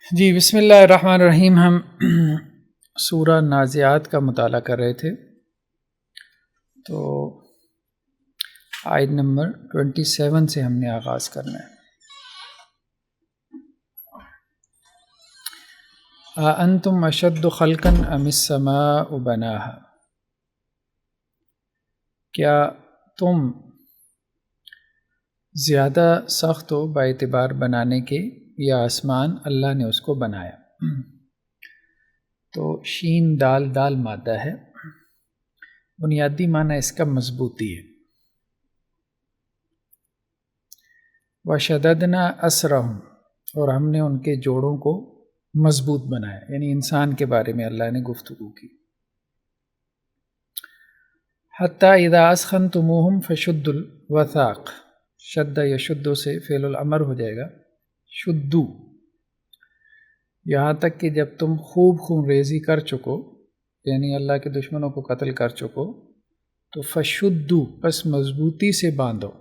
جی بسم اللہ الرحمن الرحیم. ہم سورہ نازعات کا مطالعہ کر رہے تھے، تو آیت نمبر 27 سے ہم نے آغاز کرنا ہے. اَأَنتُمْ أَشَدُّ خَلْقًا أَمِ السَّمَاءُ بَنَاهَا، کیا تم زیادہ سخت ہو باعتبار بنانے کے یا آسمان اللہ نے اس کو بنایا؟ تو شین دال دال مادہ ہے، بنیادی معنی اس کا مضبوطی ہے. وَشَدَدْنَا أَسْرَهُمْ، اور ہم نے ان کے جوڑوں کو مضبوط بنایا، یعنی انسان کے بارے میں اللہ نے گفتگو کی. حَتَّى إِذَا أَسْخَنْتُمُوهُمْ فَشُدُّوا الْوَثَاقَ، شد یشدو سے فعل الامر ہو جائے گا شدو، یہاں تک کہ جب تم خوب خون ریزی کر چکو، یعنی اللہ کے دشمنوں کو قتل کر چکو، تو فشدو، پس مضبوطی سے باندھو.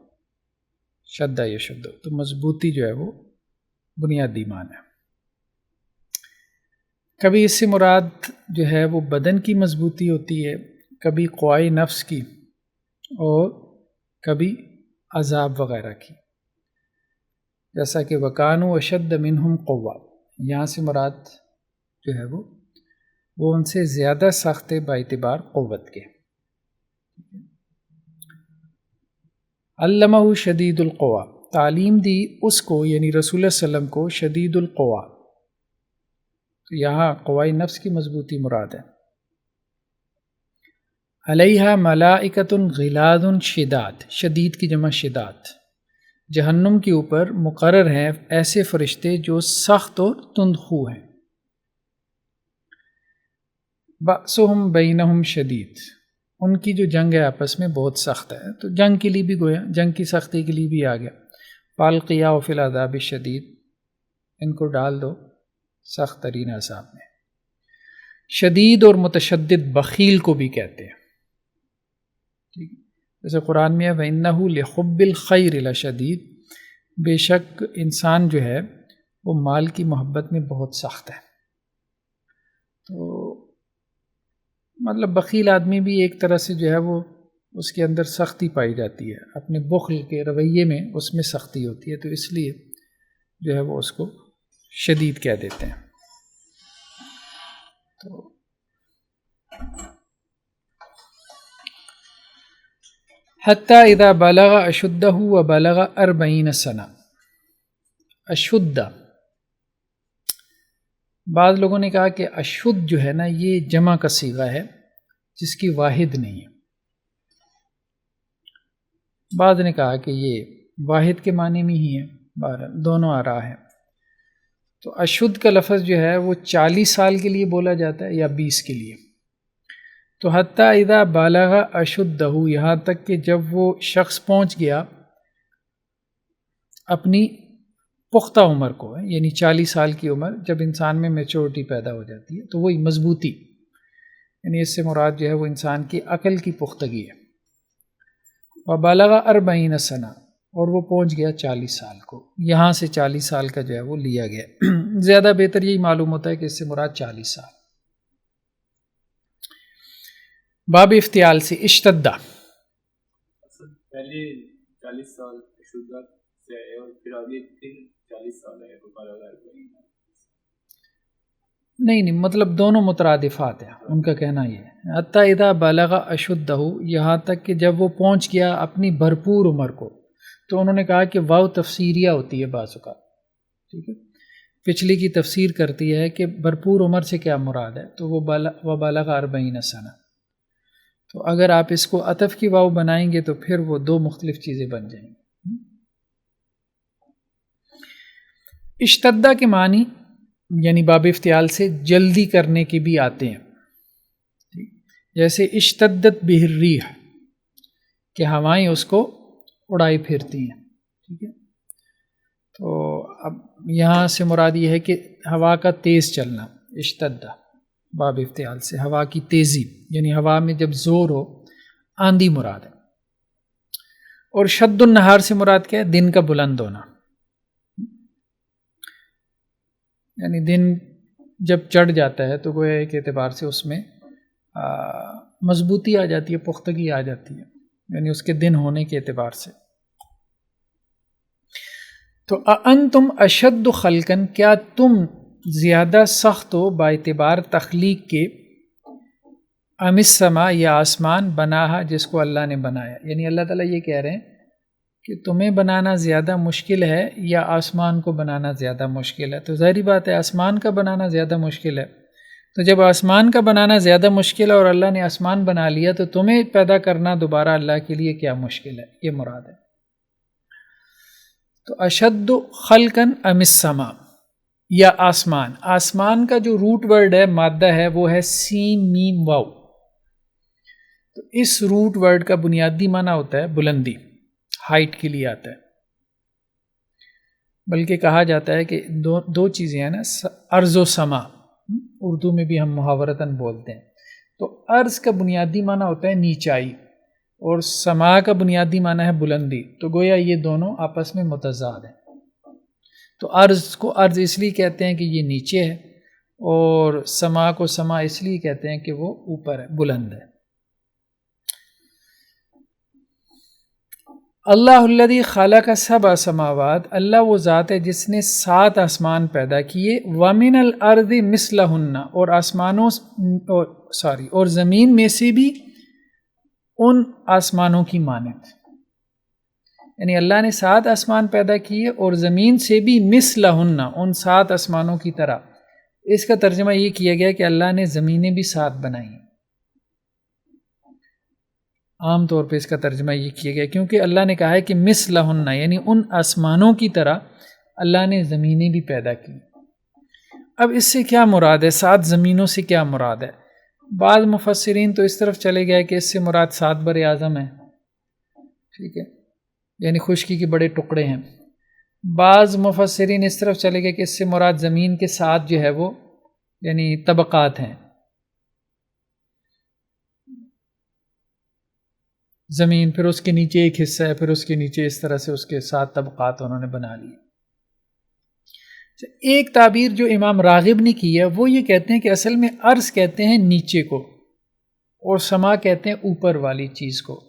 شد یشدو، تو مضبوطی جو ہے وہ بنیادی معنی ہے. کبھی اس سے مراد جو ہے وہ بدن کی مضبوطی ہوتی ہے، کبھی قوائے نفس کی، اور کبھی عذاب وغیرہ کی، جیسا کہ وَكَانُوا أَشَدَّ مِنْهُمْ قُوَّةً، یہاں سے مراد جو ہے وہ ان سے زیادہ سخت ہے باعتبار قوت کے. علمہ شدید القوا، تعلیم دی اس کو، یعنی رسول اللہ صلی اللہ علیہ وسلم کو، شدید القوا. تو یہاں قوائے نفس کی مضبوطی مراد ہے. علیہا ملائکۃ غلاظ شداد، شدید کی جمع شداد، جہنم کے اوپر مقرر ہیں ایسے فرشتے جو سخت اور تندخو ہیں. بأسہم بینہم شدید، ان کی جو جنگ ہے آپس میں بہت سخت ہے. تو جنگ کے لیے بھی گویا، جنگ کی سختی کے لیے بھی آ گیا. فالقیاء فی العذاب الشدید، ان کو ڈال دو سخت ترین عذاب میں. شدید اور متشدد بخیل کو بھی کہتے ہیں، جیسے قرآن میں ہے وَإِنَّهُ لِحُبِّ الْخَيْرِ لَشَدِيدٌ، بے شک انسان جو ہے وہ مال کی محبت میں بہت سخت ہے. تو مطلب بخیل آدمی بھی ایک طرح سے جو ہے وہ اس کے اندر سختی پائی جاتی ہے، اپنے بخل کے رویے میں اس میں سختی ہوتی ہے، تو اس لیے جو ہے وہ اس کو شدید کہہ دیتے ہیں. تو حتیٰ اذا بلغ اشدہ وبلغ 40 سنہ، اشدہ، بعض لوگوں نے کہا کہ اشد جو ہے نا یہ جمع کا صیغہ ہے جس کی واحد نہیں ہے، بعض نے کہا کہ یہ واحد کے معنی میں ہی ہے، دونوں آراء ہیں. تو اشد کا لفظ جو ہے وہ 40 سال کے لیے بولا جاتا ہے یا 20 کے لیے. تو حتیٰ اذا بالغ اشدہ، یہاں تک کہ جب وہ شخص پہنچ گیا اپنی پختہ عمر کو، یعنی 40 سال کی عمر، جب انسان میں میچورٹی پیدا ہو جاتی ہے، تو وہی مضبوطی، یعنی اس سے مراد جو ہے وہ انسان کی عقل کی پختگی ہے. وبلغ 40 سنہ، اور وہ پہنچ گیا 40 سال کو، یہاں سے 40 سال کا جو ہے وہ لیا گیا. زیادہ بہتر یہی معلوم ہوتا ہے کہ اس سے مراد 40 سال. باب افتعال سے اشتدہ، پہلے 40 سال شدت سے ہے اور پھر آگے 40 سال ہے. نہیں مطلب دونوں مترادفات ہیں، ان کا کہنا یہ ہے. حتیٰ اذا بلغ اشدہ، یہاں تک کہ جب وہ پہنچ گیا اپنی بھرپور عمر کو. تو انہوں نے کہا کہ واو تفسیریہ ہوتی ہے بعض اوقات، ٹھیک ہے، پچھلی کی تفسیر کرتی ہے کہ بھرپور عمر سے کیا مراد ہے. تو وہ وبلغ 40 سنہ، تو اگر آپ اس کو عطف کی واو بنائیں گے تو پھر وہ دو مختلف چیزیں بن جائیں گی. اشتدہ کے معنی یعنی باب افتعال سے جلدی کرنے کے بھی آتے ہیں، جیسے اشتدت بہ الریح، کہ ہوائیں اس کو اڑائی پھرتی ہیں، ٹھیک ہے. تو اب یہاں سے مراد یہ ہے کہ ہوا کا تیز چلنا. اشتدہ باب افتعال سے ہوا کی تیزی، یعنی ہوا میں جب زور ہو، آندھی مراد ہے. اور شد النہار سے مراد کیا ہے؟ دن کا بلند ہونا. یعنی دن جب چڑھ جاتا ہے تو گویا ایک اعتبار سے اس میں مضبوطی آ جاتی ہے، پختگی آ جاتی ہے، یعنی اس کے دن ہونے کے اعتبار سے۔ تو انتم اشد خلقن، کیا تم زیادہ سخت ہو با اعتبار تخلیق کے، ام السما، یا آسمان، بناہا جس کو اللہ نے بنایا، یعنی اللہ تعالیٰ یہ کہہ رہے ہیں کہ تمہیں بنانا زیادہ مشکل ہے یا آسمان کو بنانا زیادہ مشکل ہے؟ تو ظاہری بات ہے آسمان کا بنانا زیادہ مشکل ہے، تو جب آسمان کا بنانا زیادہ مشکل ہے اور اللہ نے آسمان بنا لیا تو تمہیں پیدا کرنا دوبارہ اللہ کے لیے کیا مشکل ہے، یہ مراد ہے۔ تو اشد خلقن ام السما، یا آسمان، آسمان کا جو روٹ ورڈ ہے، مادہ ہے، وہ ہے سین میم واو۔ تو اس روٹ ورڈ کا بنیادی معنی ہوتا ہے بلندی، ہائٹ کے لیے آتا ہے، بلکہ کہا جاتا ہے کہ دو چیزیں ہیں نا، ارض و سما، اردو میں بھی ہم محاورتاً بولتے ہیں۔ تو ارض کا بنیادی معنی ہوتا ہے نیچائی، اور سما کا بنیادی معنی ہے بلندی، تو گویا یہ دونوں آپس میں متضاد ہیں۔ تو ارض کو ارض اس لیے کہتے ہیں کہ یہ نیچے ہے، اور سما کو سما اس لیے کہتے ہیں کہ وہ اوپر ہے، بلند ہے۔ اللہ الذی خلق سبع سماوات، اللہ وہ ذات ہے جس نے 7 آسمان پیدا کیے، ومن الارض مثلہن، اور آسمانوں اور زمین میں سے بھی ان آسمانوں کی مانند، یعنی اللہ نے 7 آسمان پیدا کیے اور زمین سے بھی مثلہن، ان 7 آسمانوں کی طرح۔ اس کا ترجمہ یہ کیا گیا کہ اللہ نے زمینیں بھی 7 بنائی ہیں، عام طور پہ اس کا ترجمہ یہ کیا گیا کیونکہ اللہ نے کہا ہے کہ مثلہن، یعنی ان آسمانوں کی طرح اللہ نے زمینیں بھی پیدا کی۔ اب اس سے کیا مراد ہے، 7 زمینوں سے کیا مراد ہے؟ بعض مفسرین تو اس طرف چلے گئے کہ اس سے مراد 7 بر اعظم ہیں، ٹھیک ہے، یعنی خشکی کے بڑے ٹکڑے ہیں۔ بعض مفسرین اس طرف چلے گئے کہ اس سے مراد زمین کے 7 جو ہے وہ یعنی طبقات ہیں، زمین، پھر اس کے نیچے ایک حصہ ہے، پھر اس کے نیچے، اس طرح سے اس کے 7 طبقات انہوں نے بنا لیے۔ ایک تعبیر جو امام راغب نے کی ہے وہ یہ کہتے ہیں کہ اصل میں ارض کہتے ہیں نیچے کو، اور سما کہتے ہیں اوپر والی چیز کو۔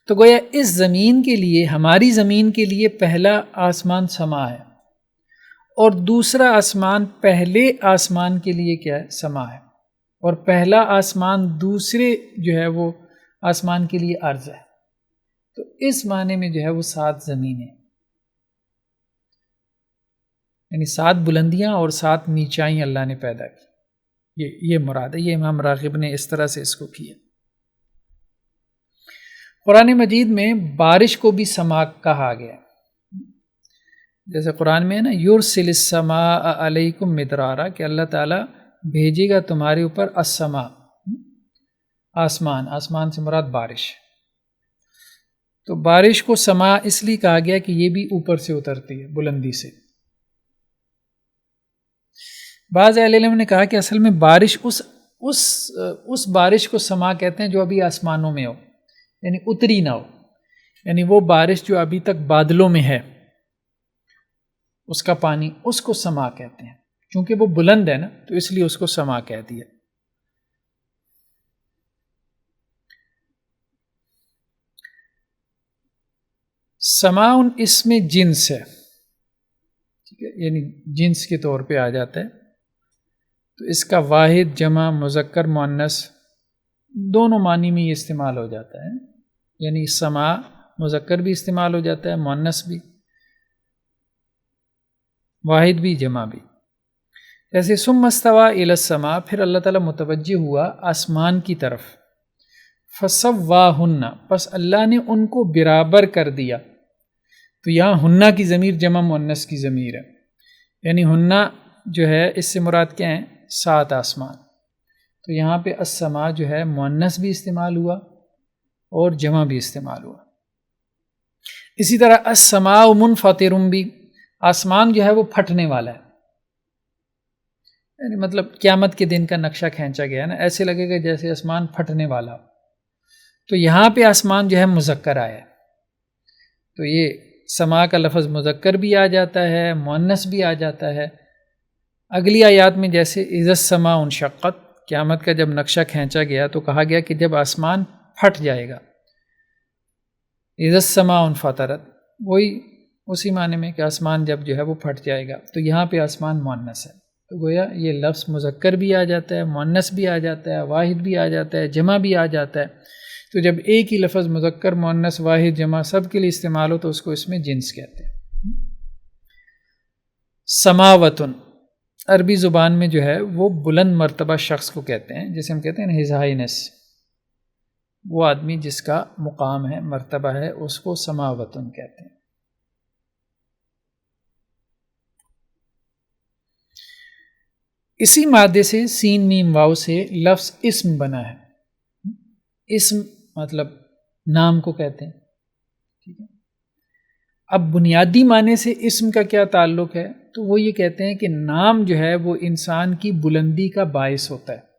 تو گویا اس زمین کے لیے، ہماری زمین کے لیے پہلا آسمان سما ہے، اور دوسرا آسمان پہلے آسمان کے لیے کیا ہے، سما ہے، اور پہلا آسمان دوسرے جو ہے وہ آسمان کے لیے ارض ہے۔ تو اس معنی میں جو ہے وہ 7 زمینیں، یعنی 7 بلندیاں اور 7 نیچائیں اللہ نے پیدا کی، یہ مراد ہے۔ یہ امام راغب نے اس طرح سے اس کو کیا۔ قرآن مجید میں بارش کو بھی سما کہا گیا، جیسے قرآن میں ہے نا، یرسل السماء علیکم مدرارا، کہ اللہ تعالیٰ بھیجے گا تمہارے اوپر السماء، آسمان، آسمان سے مراد بارش۔ تو بارش کو سما اس لیے کہا گیا کہ یہ بھی اوپر سے اترتی ہے، بلندی سے۔ بعض اہل علم نے کہا کہ اصل میں بارش اس بارش کو سما کہتے ہیں جو ابھی آسمانوں میں ہو، یعنی اتری نہ ہو، یعنی وہ بارش جو ابھی تک بادلوں میں ہے، اس کا پانی، اس کو سما کہتے ہیں۔ چونکہ وہ بلند ہے نا تو اس لیے اس کو سما کہہ دیا۔ سماؤن اسم جنس ہے، ٹھیک ہے، یعنی جنس کے طور پہ آ جاتا ہے۔ تو اس کا واحد، جمع، مذکر، مؤنث دونوں معنی میں یہ استعمال ہو جاتا ہے، یعنی سما مذکر بھی استعمال ہو جاتا ہے، مؤنث بھی، واحد بھی، جمع بھی۔ جیسے ثم استوى الی السماء، پھر اللہ تعالیٰ متوجہ ہوا آسمان کی طرف، فسواہن، پس اللہ نے ان کو برابر کر دیا۔ تو یہاں ہنہ کی ضمیر جمع مؤنث کی ضمیر ہے، یعنی ہنہ جو ہے اس سے مراد کیا ہیں، 7 آسمان۔ تو یہاں پہ السماء جو ہے مؤنث بھی استعمال ہوا اور جمع بھی استعمال ہوا۔ اسی طرح السماء منفطر بھی، آسمان جو ہے وہ پھٹنے والا ہے، یعنی مطلب قیامت کے دن کا نقشہ کھینچا گیا ہے نا، ایسے لگے گا جیسے آسمان پھٹنے والا ہو۔ تو یہاں پہ آسمان جو ہے مذکر آیا ہے، تو یہ سما کا لفظ مذکر بھی آ جاتا ہے، مؤنث بھی آ جاتا ہے۔ اگلی آیات میں جیسے اذا السماء انشقت، قیامت کا جب نقشہ کھینچا گیا تو کہا گیا کہ جب آسمان پھٹ جائے گا. اذا السماء انفطرت، وہی اسی معنی میں کہ آسمان جب جو ہے وہ پھٹ جائے گا. تو یہاں پہ آسمان مؤنث ہے، تو گویا یہ لفظ مذکر بھی آ جاتا ہے، مؤنث بھی آ جاتا ہے، واحد بھی آ جاتا ہے، جمع بھی آ جاتا ہے. تو جب ایک ہی لفظ مذکر مؤنث واحد جمع سب کے لیے استعمال ہو تو اس کو اس میں جنس کہتے ہیں. سماوتن عربی زبان میں جو ہے وہ بلند مرتبہ شخص کو کہتے ہیں، جسے ہم کہتے ہیں ہز ہائنس، وہ آدمی جس کا مقام ہے، مرتبہ ہے، اس کو سماوتن کہتے ہیں. اسی مادے سے سین میم واو سے لفظ اسم بنا ہے. اسم مطلب نام کو کہتے ہیں. ٹھیک ہے. اب بنیادی معنی سے اسم کا کیا تعلق ہے، تو وہ یہ کہتے ہیں کہ نام جو ہے وہ انسان کی بلندی کا باعث ہوتا ہے.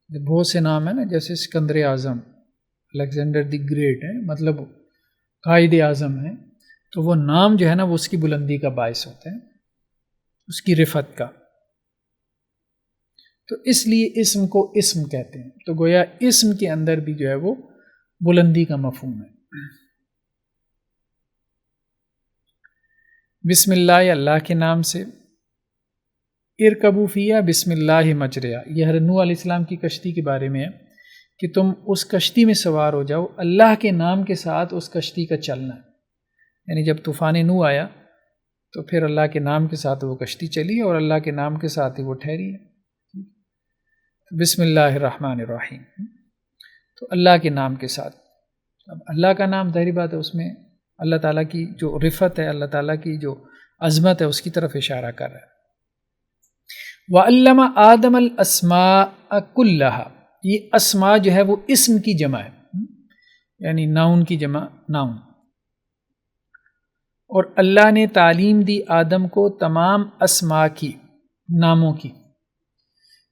بہت سے نام ہیں نا، جیسے سکندر اعظم، الیگزینڈر دی گریٹ ہے، مطلب قائد اعظم ہے، تو وہ نام جو ہے نا وہ اس کی بلندی کا باعث ہوتا ہے، اس کی رفعت کا. تو اس لیے اسم کو اسم کہتے ہیں. تو گویا اسم کے اندر بھی جو ہے وہ بلندی کا مفہوم ہے. بسم اللہ، اللہ کے نام سے. ارکبوا فیہا بسم اللہ مجریا، یہ حضرت نوح علیہ السلام کی کشتی کے بارے میں ہے کہ تم اس کشتی میں سوار ہو جاؤ، اللہ کے نام کے ساتھ اس کشتی کا چلنا ہے. یعنی جب طوفان نوح آیا تو پھر اللہ کے نام کے ساتھ وہ کشتی چلی اور اللہ کے نام کے ساتھ ہی وہ ٹھہری ہے. بسم اللہ الرحمن الرحیم، تو اللہ کے نام کے ساتھ. اب اللہ کا نام ظاہری بات ہے، اس میں اللہ تعالیٰ کی جو رفعت ہے، اللہ تعالیٰ کی جو عظمت ہے، اس کی طرف اشارہ کر رہا ہے. وَعَلَّمَ آدَمَ الْأَسْمَاءَ كُلَّهَا، یہ اسماء جو ہے وہ اسم کی جمع ہے، یعنی ناؤن کی جمع ناؤن. اور اللہ نے تعلیم دی آدم کو تمام اسماء کی، ناموں کی.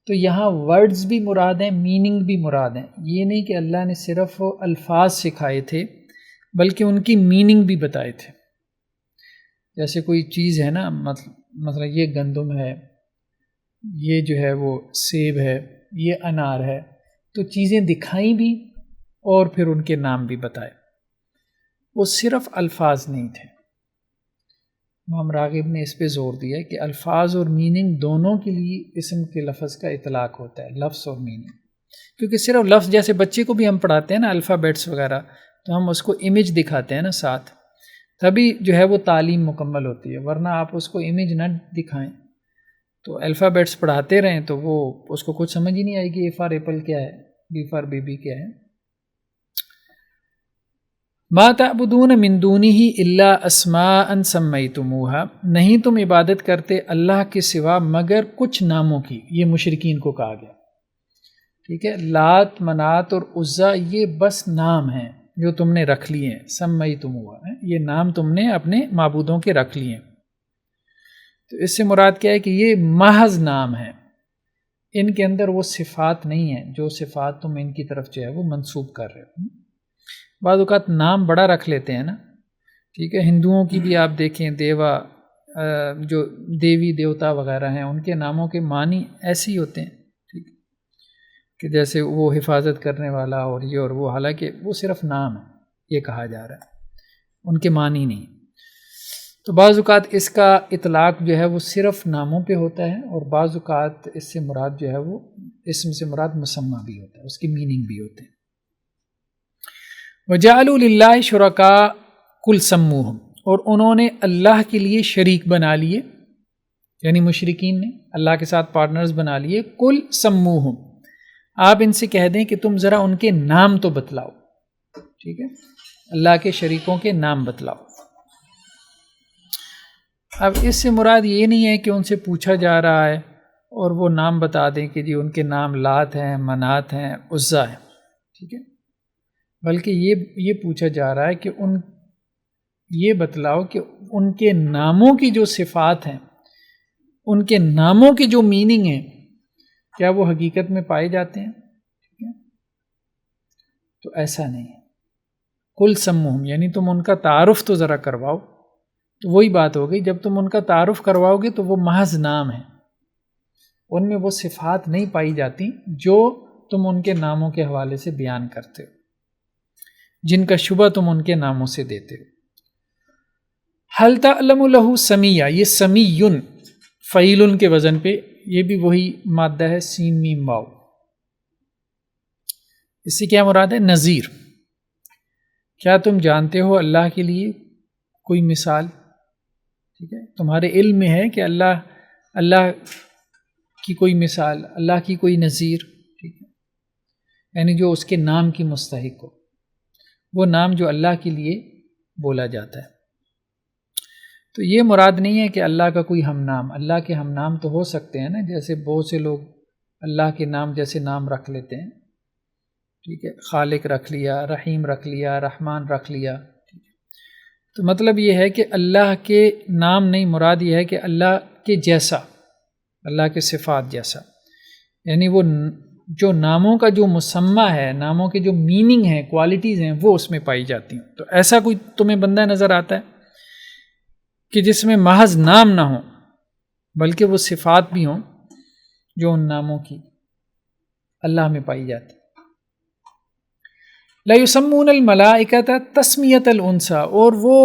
تو یہاں ورڈز بھی مراد ہیں، میننگ بھی مراد ہیں. یہ نہیں کہ اللہ نے صرف الفاظ سکھائے تھے بلکہ ان کی میننگ بھی بتائے تھے. جیسے کوئی چیز ہے نا، مثلا یہ گندم ہے، یہ جو ہے وہ سیب ہے، یہ انار ہے، تو چیزیں دکھائیں بھی اور پھر ان کے نام بھی بتائے. وہ صرف الفاظ نہیں تھے. امام راغب نے اس پہ زور دیا کہ الفاظ اور میننگ دونوں کے لیے اسم کے لفظ کا اطلاق ہوتا ہے، لفظ اور میننگ. کیونکہ صرف لفظ، جیسے بچے کو بھی ہم پڑھاتے ہیں نا الفابیٹس وغیرہ، تو ہم اس کو امیج دکھاتے ہیں نا ساتھ، تبھی جو ہے وہ تعلیم مکمل ہوتی ہے. ورنہ آپ اس کو امیج نہ دکھائیں تو الفابیٹس پڑھاتے رہیں تو وہ اس کو کچھ سمجھ ہی نہیں آئے گی. اے فار ایپل کیا ہے، بی فار بیبی کیا ہے. ما تعبدون من دونہ الا اسماء سمیتموہا، نہیں تم عبادت کرتے اللہ کے سوا مگر کچھ ناموں کی. یہ مشرکین کو کہا گیا. ٹھیک ہے. لات، منات اور عزا یہ بس نام ہیں جو تم نے رکھ لیے ہیں. سمیتموہا، یہ نام تم نے اپنے معبودوں کے رکھ لیے ہیں. تو اس سے مراد کیا ہے کہ یہ محض نام ہیں، ان کے اندر وہ صفات نہیں ہیں جو صفات تم ان کی طرف جو ہے وہ منسوب کر رہے ہو. بعض اوقات نام بڑا رکھ لیتے ہیں نا. ٹھیک ہے. ہندوؤں کی بھی آپ دیکھیں، دیوا، جو دیوی دیوتا وغیرہ ہیں، ان کے ناموں کے معنی ایسے ہی ہوتے ہیں. ٹھیک ہے. کہ جیسے وہ حفاظت کرنے والا اور یہ اور وہ، حالانکہ وہ صرف نام ہے، یہ کہا جا رہا ہے، ان کے معنی نہیں. تو بعض اوقات اس کا اطلاق جو ہے وہ صرف ناموں پہ ہوتا ہے، اور بعض اوقات اس سے مراد جو ہے وہ اسم سے مراد مسمى بھی ہوتا ہے، اس کی میننگ بھی ہوتے ہیں. وَجَعَلُوا لِلَّهِ شُرَكَاءَ قُلْ سَمُّوهُمْ، اور انہوں نے اللہ کے لیے شریک بنا لیے، یعنی مشرکین نے اللہ کے ساتھ پارٹنرز بنا لیے. قُلْ سَمُّوهُمْ، آپ ان سے کہہ دیں کہ تم ذرا ان کے نام تو بتلاؤ. ٹھیک ہے. اللہ کے شریکوں کے نام بتلاؤ. اب اس سے مراد یہ نہیں ہے کہ ان سے پوچھا جا رہا ہے اور وہ نام بتا دیں کہ جی ان کے نام لات ہیں، منات ہیں، عزا ہیں. ٹھیک ہے. بلکہ یہ پوچھا جا رہا ہے کہ یہ بتلاؤ کہ ان کے ناموں کی جو صفات ہیں، ان کے ناموں کی جو میننگ ہیں، کیا وہ حقیقت میں پائے جاتے ہیں؟ ٹھیک ہے. تو ایسا نہیں ہے. قل سموہم، یعنی تم ان کا تعارف تو ذرا کرواؤ. تو وہی بات ہو گئی، جب تم ان کا تعارف کرواؤ گے تو وہ محض نام ہیں، ان میں وہ صفات نہیں پائی جاتی جو تم ان کے ناموں کے حوالے سے بیان کرتے ہو، جن کا شبہ تم ان کے ناموں سے دیتے ہو۔ حل تعلم لہ سمیہ، یہ سمیٌ فعیل کے وزن پہ، یہ بھی وہی مادہ ہے سین میم واو، اس سے کیا مراد ہے؟ نذیر۔ کیا تم جانتے ہو اللہ کے لیے کوئی مثال؟ ٹھیک ہے، تمہارے علم میں ہے کہ اللہ کی کوئی مثال، اللہ کی کوئی نظیر، ٹھیک ہے، یعنی جو اس کے نام کی مستحق ہو، وہ نام جو اللہ کے لیے بولا جاتا ہے۔ تو یہ مراد نہیں ہے کہ اللہ کا کوئی ہم نام، اللہ کے ہم نام تو ہو سکتے ہیں نا، جیسے بہت سے لوگ اللہ کے نام جیسے نام رکھ لیتے ہیں، ٹھیک ہے، خالق رکھ لیا، رحیم رکھ لیا، رحمان رکھ لیا، تو مطلب یہ ہے کہ اللہ کے نام نہیں، مراد یہ ہے کہ اللہ کے جیسا، اللہ کے صفات جیسا، یعنی وہ جو ناموں کا جو مسمہ ہے، ناموں کے جو میننگ ہیں، کوالٹیز ہیں، وہ اس میں پائی جاتی ہیں۔ تو ایسا کوئی تمہیں بندہ نظر آتا ہے کہ جس میں محض نام نہ ہو بلکہ وہ صفات بھی ہوں جو ان ناموں کی اللہ میں پائی جاتی؟ لا یسمون الملائکۃ تسمیۃ الانثی، اور وہ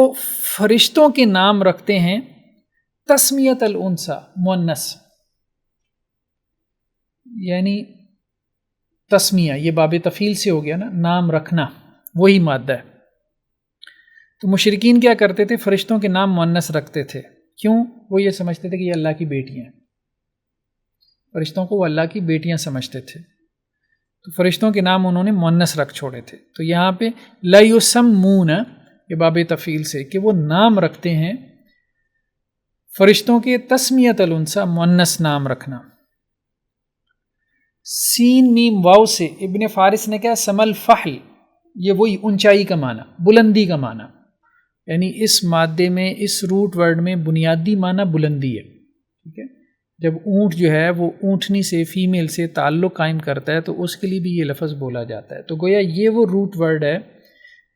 فرشتوں کے نام رکھتے ہیں تسمیۃ الانثی، مؤنث، یعنی تسمیہ یہ باب تفعیل سے ہو گیا نا، نام رکھنا، وہی مادہ ہے۔ تو مشرکین کیا کرتے تھے؟ فرشتوں کے نام مؤنث رکھتے تھے، کیوں؟ وہ یہ سمجھتے تھے کہ یہ اللہ کی بیٹیاں ہیں، فرشتوں کو وہ اللہ کی بیٹیاں سمجھتے تھے، تو فرشتوں کے نام انہوں نے مؤنث رکھ چھوڑے تھے۔ تو یہاں پہ لا یسمون، یہ باب تفعیل سے کہ وہ نام رکھتے ہیں فرشتوں کے، تسمیۃ الانثی، مؤنث نام رکھنا۔ سین میم واو سے ابن فارس نے کہا سم الفحل، یہ وہی اونچائی کا معنی، بلندی کا معنی، یعنی اس مادے میں، اس روٹ ورڈ میں بنیادی معنی بلندی ہے، ٹھیک ہے۔ جب اونٹ جو ہے وہ اونٹنی سے، فیمیل سے تعلق قائم کرتا ہے تو اس کے لیے بھی یہ لفظ بولا جاتا ہے، تو گویا یہ وہ روٹ ورڈ ہے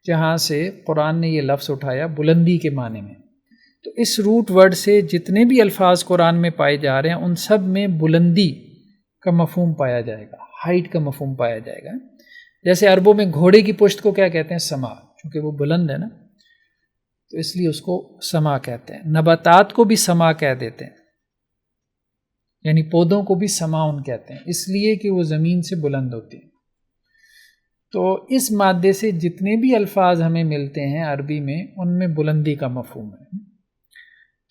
جہاں سے قرآن نے یہ لفظ اٹھایا بلندی کے معنی میں۔ تو اس روٹ ورڈ سے جتنے بھی الفاظ قرآن میں پائے جا رہے ہیں ان سب میں بلندی کا مفہوم پایا جائے گا، ہائٹ کا مفہوم پایا جائے گا۔ جیسے عربوں میں گھوڑے کی پشت کو کیا کہتے ہیں؟ سما، چونکہ وہ بلند ہے نا، تو اس لیے اس کو سما کہتے ہیں۔ نباتات کو بھی سما کہہ دیتے ہیں، یعنی پودوں کو بھی سماؤن کہتے ہیں، اس لیے کہ وہ زمین سے بلند ہوتے ہیں۔ تو اس مادے سے جتنے بھی الفاظ ہمیں ملتے ہیں عربی میں، ان میں بلندی کا مفہوم ہے۔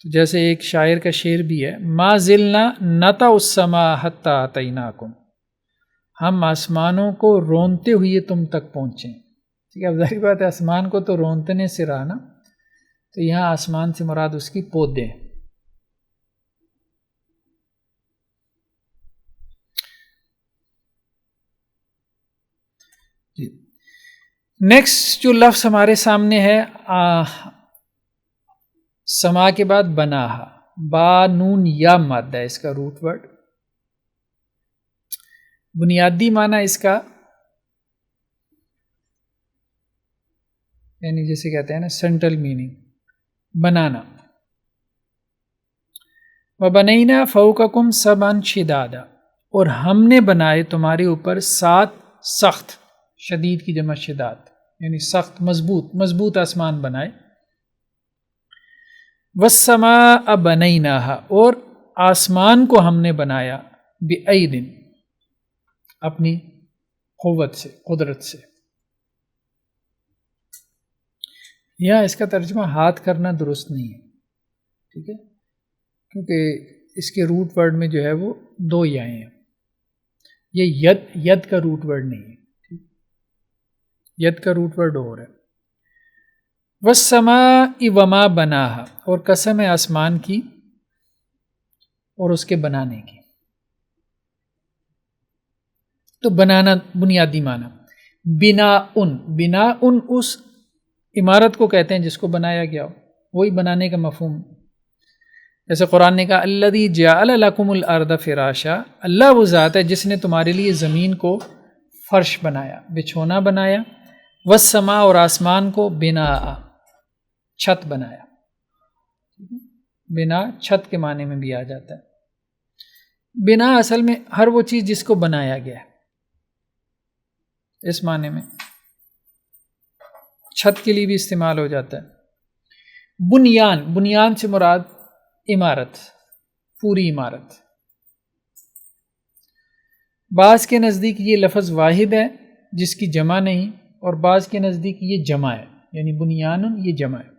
تو جیسے ایک شاعر کا شعر بھی ہے، ما زلنا نطع السماء حتی اتیناکم، ہم آسمانوں کو رونتے ہوئے تم تک پہنچیں۔ ٹھیک ہے، اب ظاہر بات ہے آسمان کو تو رونتنے سے رہا نا، تو یہاں آسمان سے مراد اس کی پودے۔ نیکسٹ جو لفظ ہمارے سامنے ہے سما کے بعد بناہا، با نون یا مادہ ہے اس کا روٹ ورڈ۔ بنیادی معنی اس کا یعنی جیسے کہتے ہیں نا سینٹرل میننگ، بنانا۔ وَبَنَيْنَا فَوْقَكُمْ سَبْعًا شِدَادًا، اور ہم نے بنائے تمہارے اوپر 7 سخت، شدید کی جمع شداد، یعنی سخت، مضبوط آسمان بنائے۔ وَالسَّمَاءَ بَنَيْنَاهَا، اور آسمان کو ہم نے بنایا بِأَيْدٍ، اپنی قوت سے، قدرت سے۔ یہاں اس کا ترجمہ ہاتھ کرنا درست نہیں ہے، ٹھیک ہے، کیونکہ اس کے روٹ ورڈ میں جو ہے وہ 2 یائیں ہیں، یہ ید کا روٹ ورڈ نہیں ہے، ید کا روٹ ورڈ اور ہے۔ وَالسَّمَاءِ وَمَا بَنَاهَا، اور قسم ہے آسمان کی اور اس کے بنانے کی۔ تو بنانا بنیادی معنی، بناء اس عمارت کو کہتے ہیں جس کو بنایا گیا ہو، وہی بنانے کا مفہوم۔ جیسے قرآن نے کہا الذی جعل لکم الارض فراشا، اللہ وہ ذات ہے جس نے تمہارے لیے زمین کو فرش بنایا، بچھونا بنایا۔ والسماء، اور آسمان کو بناء، چھت بنایا۔ بنا چھت کے معنی میں بھی آ جاتا ہے. بنا اصل میں ہر وہ چیز جس کو بنایا گیا ہے، اس معنی میں چھت کے لیے بھی استعمال ہو جاتا ہے. بنیان، بنیان سے مراد عمارت، پوری عمارت. بعض کے نزدیک یہ لفظ واحد ہے جس کی جمع نہیں، اور بعض کے نزدیک یہ جمع ہے، یعنی بنیان یہ جمع ہے.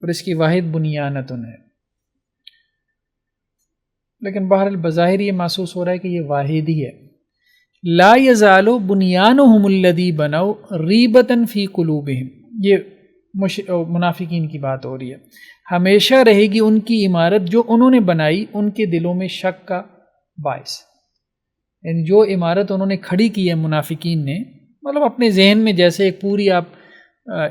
اور اس کی واحد بنیانتن ہے، لیکن بہرحال بظاہر یہ محسوس ہو رہا ہے کہ یہ واحد ہی ہے. لا یزال بنیانہم الذی بنوا ریبۃ فی قلوبہم، یہ منافقین کی بات ہو رہی ہے. ہمیشہ رہے گی ان کی عمارت جو انہوں نے بنائی ان کے دلوں میں شک کا باعث. یعنی جو عمارت انہوں نے کھڑی کی ہے منافقین نے، مطلب اپنے ذہن میں جیسے ایک پوری آپ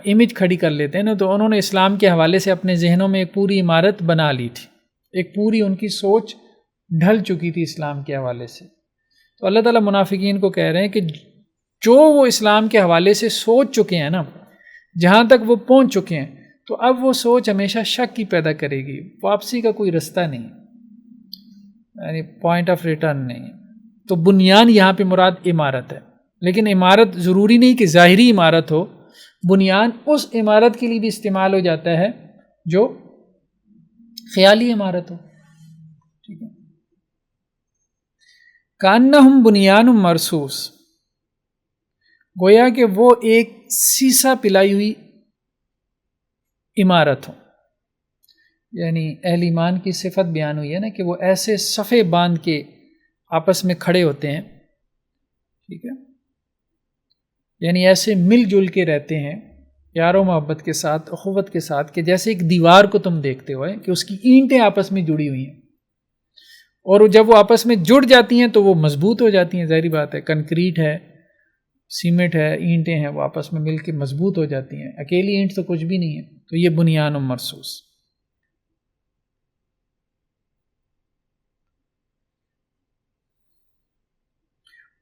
امیج کھڑی کر لیتے ہیں نا، تو انہوں نے اسلام کے حوالے سے اپنے ذہنوں میں ایک پوری عمارت بنا لی تھی، ایک پوری ان کی سوچ ڈھل چکی تھی اسلام کے حوالے سے. تو اللہ تعالیٰ منافقین کو کہہ رہے ہیں کہ جو وہ اسلام کے حوالے سے سوچ چکے ہیں نا، جہاں تک وہ پہنچ چکے ہیں، تو اب وہ سوچ ہمیشہ شک کی پیدا کرے گی. واپسی کا کوئی رستہ نہیں، یعنی پوائنٹ آف ریٹرن نہیں. تو بنیان یہاں پہ مراد عمارت ہے، لیکن عمارت ضروری نہیں کہ ظاہری عمارت ہو. بنیان اس عمارت کے لیے بھی استعمال ہو جاتا ہے جو خیالی عمارت ہو. ٹھیک ہے. کانہم بنیان مرصوص، گویا کہ وہ ایک سیسا پلائی ہوئی عمارت ہو. یعنی اہل ایمان کی صفت بیان ہوئی ہے نا کہ وہ ایسے صفے باندھ کے آپس میں کھڑے ہوتے ہیں. ٹھیک ہے. یعنی ایسے مل جل کے رہتے ہیں پیار و محبت کے ساتھ، اخوت کے ساتھ، کہ جیسے ایک دیوار کو تم دیکھتے ہو کہ اس کی اینٹیں آپس میں جڑی ہوئی ہیں، اور جب وہ آپس میں جڑ جاتی ہیں تو وہ مضبوط ہو جاتی ہیں. ظاہری بات ہے، کنکریٹ ہے، سیمنٹ ہے، اینٹیں ہیں، وہ آپس میں مل کے مضبوط ہو جاتی ہیں. اکیلی اینٹ تو کچھ بھی نہیں ہے. تو یہ بنیان مرصوص.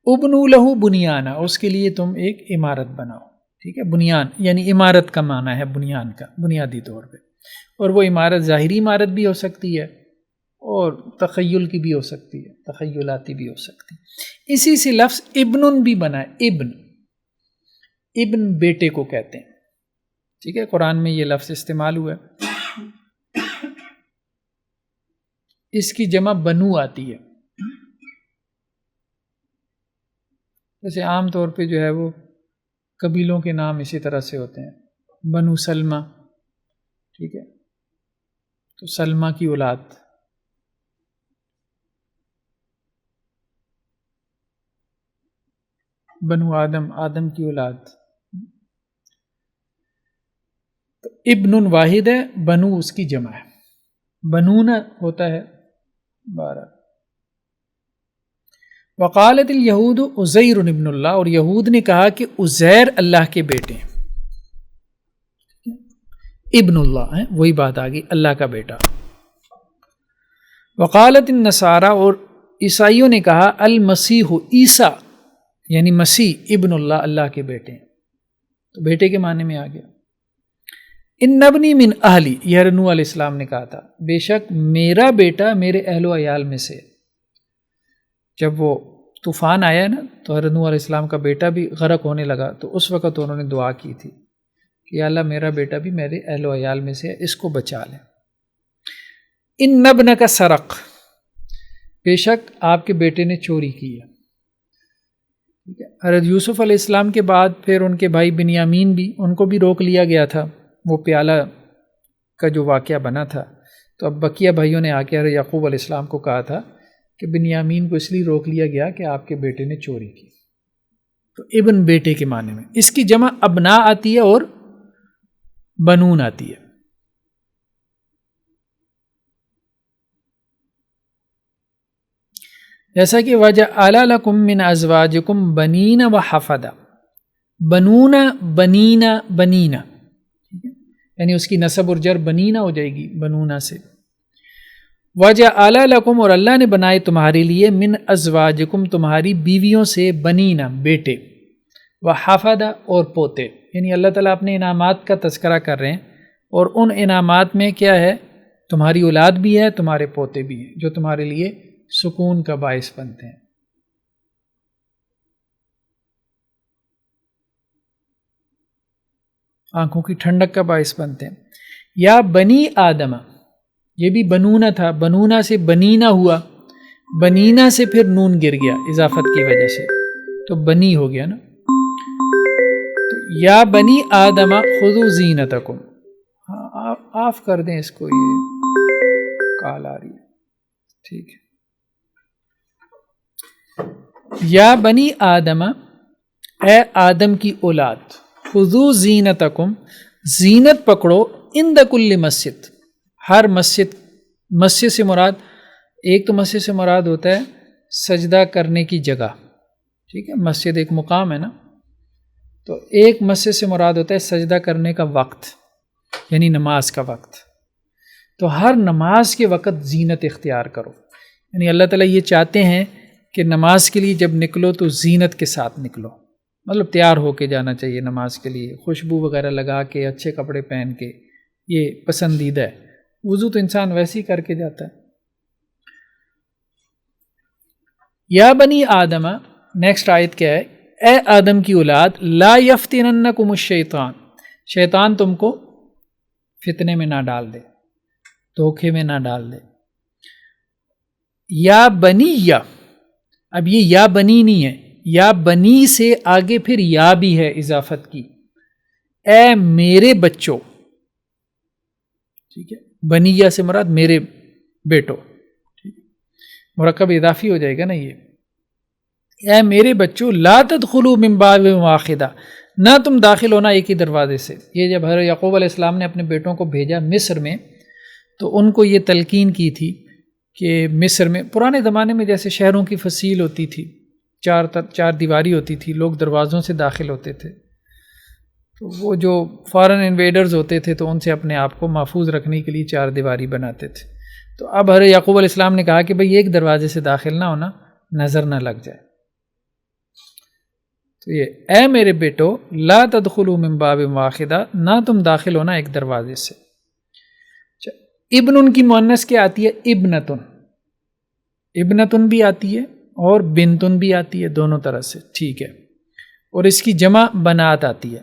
ابنوا لہ بنیانا، اس کے لیے تم ایک عمارت بناؤ. ٹھیک ہے. بنیان یعنی عمارت کا معنی ہے بنیان کا بنیادی طور پہ. اور وہ عمارت ظاہری عمارت بھی ہو سکتی ہے اور تخیل کی بھی ہو سکتی ہے، تخیلاتی بھی ہو سکتی ہے. اسی سے لفظ ابن بھی بنا ہے. ابن بیٹے کو کہتے ہیں. ٹھیک ہے. قرآن میں یہ لفظ استعمال ہوا ہے. اس کی جمع بنو آتی ہے. جیسے عام طور پہ جو ہے وہ قبیلوں کے نام اسی طرح سے ہوتے ہیں. بنو سلمہ، ٹھیک ہے، تو سلمہ کی اولاد. بنو آدم، آدم کی اولاد. تو ابن واحد ہے، بنو اس کی جمع ہے. بنون ہوتا ہے 12. وقالت الیہود عزیر ابن اللہ، اور یہود نے کہا کہ عزیر اللہ کے بیٹے ہیں. ابن اللہ ہے، وہی بات آ گئی، اللہ کا بیٹا. وقالت النصارى، اور عیسائیوں نے کہا المسیح عیسیٰ یعنی مسیح ابن اللہ، اللہ کے بیٹے ہیں. تو بیٹے کے معنی میں آ گیا. ان ابنی من اہلی، یہ نوح علیہ السلام نے کہا تھا، بے شک میرا بیٹا میرے اہل و عیال میں سے. جب وہ طوفان آیا نا تو حضرت نوح علیہ السلام کا بیٹا بھی غرق ہونے لگا، تو اس وقت انہوں نے دعا کی تھی کہ یا اللہ میرا بیٹا بھی میرے اہل و عیال میں سے ہے، اس کو بچا لیں. ان ابنک سرق، بے شک آپ کے بیٹے نے چوری کی ہے. حضرت یوسف علیہ السلام کے بعد پھر ان کے بھائی بنیامین بھی، ان کو بھی روک لیا گیا تھا، وہ پیالہ کا جو واقعہ بنا تھا. تو اب بقیہ بھائیوں نے آ کے حضرت یعقوب علیہ السلام کو کہا تھا کہ بنیامین کو اس لیے روک لیا گیا کہ آپ کے بیٹے نے چوری کی. تو ابن بیٹے کے معنی میں. اس کی جمع ابنا آتی ہے اور بنون آتی ہے. جیسا کہ وَجَعَلَ لَكُم مِّنْ أَزْوَاجِكُمْ بَنِينَ وَحَفَدًا، بنون بنین بنینا، یعنی اس کی نسب اور جر بنینا ہو جائے گی بنونا سے. وَجَعَلَ لَكُمْ، اور اللہ نے بنائے تمہارے لیے، من ازواجکم تمہاری بیویوں سے، بنینا بیٹے. وحفدہ اور پوتے، یعنی اللہ تعالیٰ اپنے انعامات کا تذکرہ کر رہے ہیں، اور ان انعامات میں کیا ہے؟ تمہاری اولاد بھی ہے، تمہارے پوتے بھی ہیں، جو تمہارے لیے سکون کا باعث بنتے ہیں۔ آنکھوں کی ٹھنڈک کا باعث بنتے ہیں۔ یا بنی آدم، یہ بھی بنونا تھا، بنونا سے بنینا ہوا، بنینا سے پھر نون گر گیا اضافت کی وجہ سے، تو بنی ہو گیا نا۔ تو یا بنی آدم خذوا زینتکم، آف کر دیں اس کو، یہ کال آ رہی ہے، ٹھیک ہے۔ یا بنی آدم، اے آدم کی اولاد، خذوا زینتکم، زینت پکڑو، عند کل مسجد، ہر مسجد، مسجد سے مراد، ایک تو مسجد سے مراد ہوتا ہے سجدہ کرنے کی جگہ، ٹھیک ہے، مسجد ایک مقام ہے نا، تو ایک مسجد سے مراد ہوتا ہے سجدہ کرنے کا وقت، یعنی نماز کا وقت۔ تو ہر نماز کے وقت زینت اختیار کرو، یعنی اللہ تعالیٰ یہ چاہتے ہیں کہ نماز کے لیے جب نکلو تو زینت کے ساتھ نکلو، مطلب تیار ہو کے جانا چاہیے نماز کے لیے، خوشبو وغیرہ لگا کے، اچھے کپڑے پہن کے، یہ پسندیدہ ہے۔ وضو تو انسان ویسے ہی کر کے جاتا ہے۔ یا بنی آدم، نیکسٹ آیت کیا ہے؟ اے آدم کی اولاد، لا یفتننکم الشیطان، شیطان تم کو فتنے میں نہ ڈال دے، دھوکے میں نہ ڈال دے۔ یا بنی، یا اب یہ یا بنی نہیں ہے، یا بنی سے آگے پھر یا بھی ہے اضافت کی، اے میرے بچوں، ٹھیک ہے، بنیہ سے مراد میرے بیٹو، مرکب اضافی ہو جائے گا نا یہ، اے میرے بچوں، لا تدخلوا من باب واحدہ، نہ تم داخل ہونا ایک ہی دروازے سے۔ یہ جب حضرت یعقوب علیہ السلام نے اپنے بیٹوں کو بھیجا مصر میں، تو ان کو یہ تلقین کی تھی کہ مصر میں پرانے زمانے میں جیسے شہروں کی فصیل ہوتی تھی، چار دیواری ہوتی تھی، لوگ دروازوں سے داخل ہوتے تھے، تو وہ جو فارن انویڈرز ہوتے تھے تو ان سے اپنے آپ کو محفوظ رکھنے کے لیے چار دیواری بناتے تھے۔ تو اب حضرت یعقوب علیہ السلام نے کہا کہ بھئی ایک دروازے سے داخل نہ ہونا، نظر نہ لگ جائے۔ تو یہ اے میرے بیٹو، لا تدخلوا من باب واحدہ، نہ تم داخل ہونا ایک دروازے سے۔ ابن ان کی مؤنث کیا آتی ہے؟ ابنتن، ابنتن بھی آتی ہے اور بنتن بھی آتی ہے، دونوں طرح سے، ٹھیک ہے، اور اس کی جمع بنات آتی ہے،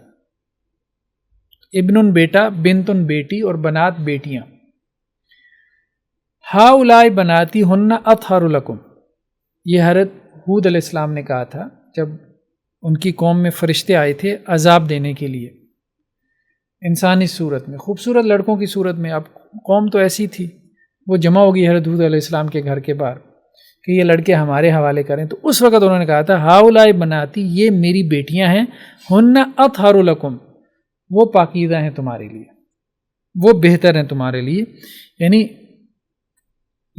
ابن بیٹا، بنتن بیٹی، اور بنات بیٹیاں۔ ہاؤلائی بناتی ہن اطہر لکم، یہ حضرت ہود علیہ السلام نے کہا تھا جب ان کی قوم میں فرشتے آئے تھے عذاب دینے کے لیے انسانی صورت میں، خوبصورت لڑکوں کی صورت میں۔ اب قوم تو ایسی تھی، وہ جمع ہوگی حضرت ہود علیہ السلام کے گھر کے باہر کہ یہ لڑکے ہمارے حوالے کریں، تو اس وقت انہوں نے کہا تھا ہاؤلائی بناتی، یہ میری بیٹیاں ہیں، ہن اطہر لکم، وہ پاکیزہ ہیں تمہارے لیے، وہ بہتر ہیں تمہارے لیے، یعنی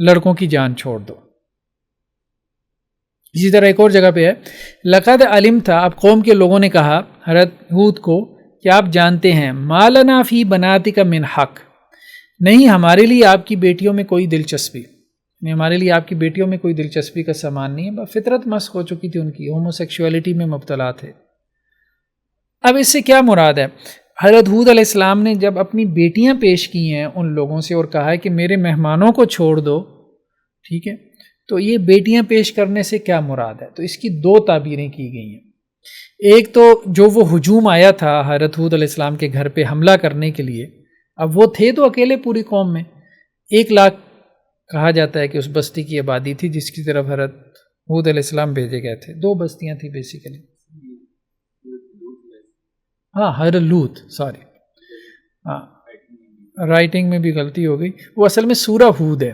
لڑکوں کی جان چھوڑ دو۔ اسی طرح ایک اور جگہ پہ ہے، لقد علم تھا، اب قوم کے لوگوں نے کہا حضرت ہود کو کہ آپ جانتے ہیں، ما لنا فی بناتک من حق، نہیں ہمارے لیے آپ کی بیٹیوں میں کوئی دلچسپی، نہیں ہمارے لیے آپ کی بیٹیوں میں کوئی دلچسپی کا سامان نہیں ہے، فطرت مسخ ہو چکی تھی ان کی، ہومو سیکشولیٹی میں مبتلا تھے۔ اب اس سے کیا مراد ہے؟ حضرت ہود علیہ السلام نے جب اپنی بیٹیاں پیش کی ہیں ان لوگوں سے اور کہا ہے کہ میرے مہمانوں کو چھوڑ دو، ٹھیک ہے، تو یہ بیٹیاں پیش کرنے سے کیا مراد ہے؟ تو اس کی دو تعبیریں کی گئی ہیں۔ ایک تو جو وہ ہجوم آیا تھا حضرت ہود علیہ السلام کے گھر پہ حملہ کرنے کے لیے، اب وہ تھے تو اکیلے پوری قوم میں، 1,00,000 کہا جاتا ہے کہ اس بستی کی آبادی تھی جس کی طرف حضرت ہود علیہ السلام بھیجے گئے تھے، 2 بستیاں تھیں بیسیکلی، ہاں حضرت لوط، سوری، ہاں رائٹنگ میں بھی غلطی ہو گئی، وہ اصل میں سورہ ہود ہے،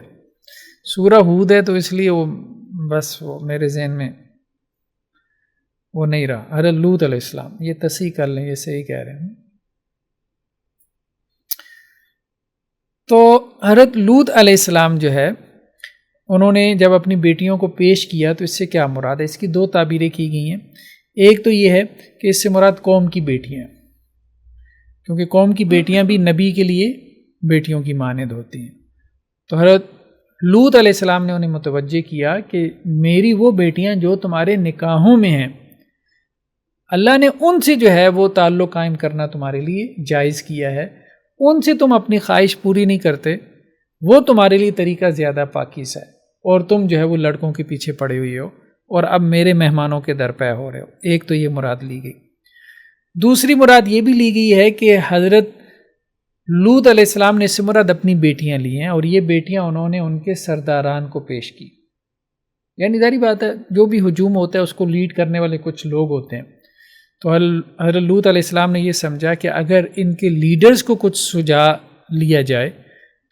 سورہ ہود ہے، تو اس لیے وہ بس وہ میرے ذہن میں وہ نہیں رہا، حضرت لوط علیہ السلام، یہ تصحیح کر لیں، یہ صحیح کہہ رہے ہیں۔ تو حضرت لوط علیہ السلام جو ہے، انہوں نے جب اپنی بیٹیوں کو پیش کیا تو اس سے کیا مراد ہے؟ اس کی 2 تعبیریں کی گئی ہیں۔ ایک تو یہ ہے کہ اس سے مراد قوم کی بیٹیاں، کیونکہ قوم کی بیٹیاں بھی نبی کے لیے بیٹیوں کی مانند ہوتی ہیں، تو حضرت لوط علیہ السلام نے انہیں متوجہ کیا کہ میری وہ بیٹیاں جو تمہارے نکاحوں میں ہیں، اللہ نے ان سے جو ہے وہ تعلق قائم کرنا تمہارے لیے جائز کیا ہے، ان سے تم اپنی خواہش پوری نہیں کرتے، وہ تمہارے لیے طریقہ زیادہ پاکیزہ ہے، اور تم جو ہے وہ لڑکوں کے پیچھے پڑے ہوئے ہو اور اب میرے مہمانوں کے در پہ ہو رہے ہو۔ ایک تو یہ مراد لی گئی۔ دوسری مراد یہ بھی لی گئی ہے کہ حضرت لوط علیہ السلام نے اس سے مراد اپنی بیٹیاں لی ہیں، اور یہ بیٹیاں انہوں نے ان کے سرداران کو پیش کی۔ یعنی ظاہری بات ہے جو بھی ہجوم ہوتا ہے اس کو لیڈ کرنے والے کچھ لوگ ہوتے ہیں، تو حضرت لوط علیہ السلام نے یہ سمجھا کہ اگر ان کے لیڈرز کو کچھ سجا لیا جائے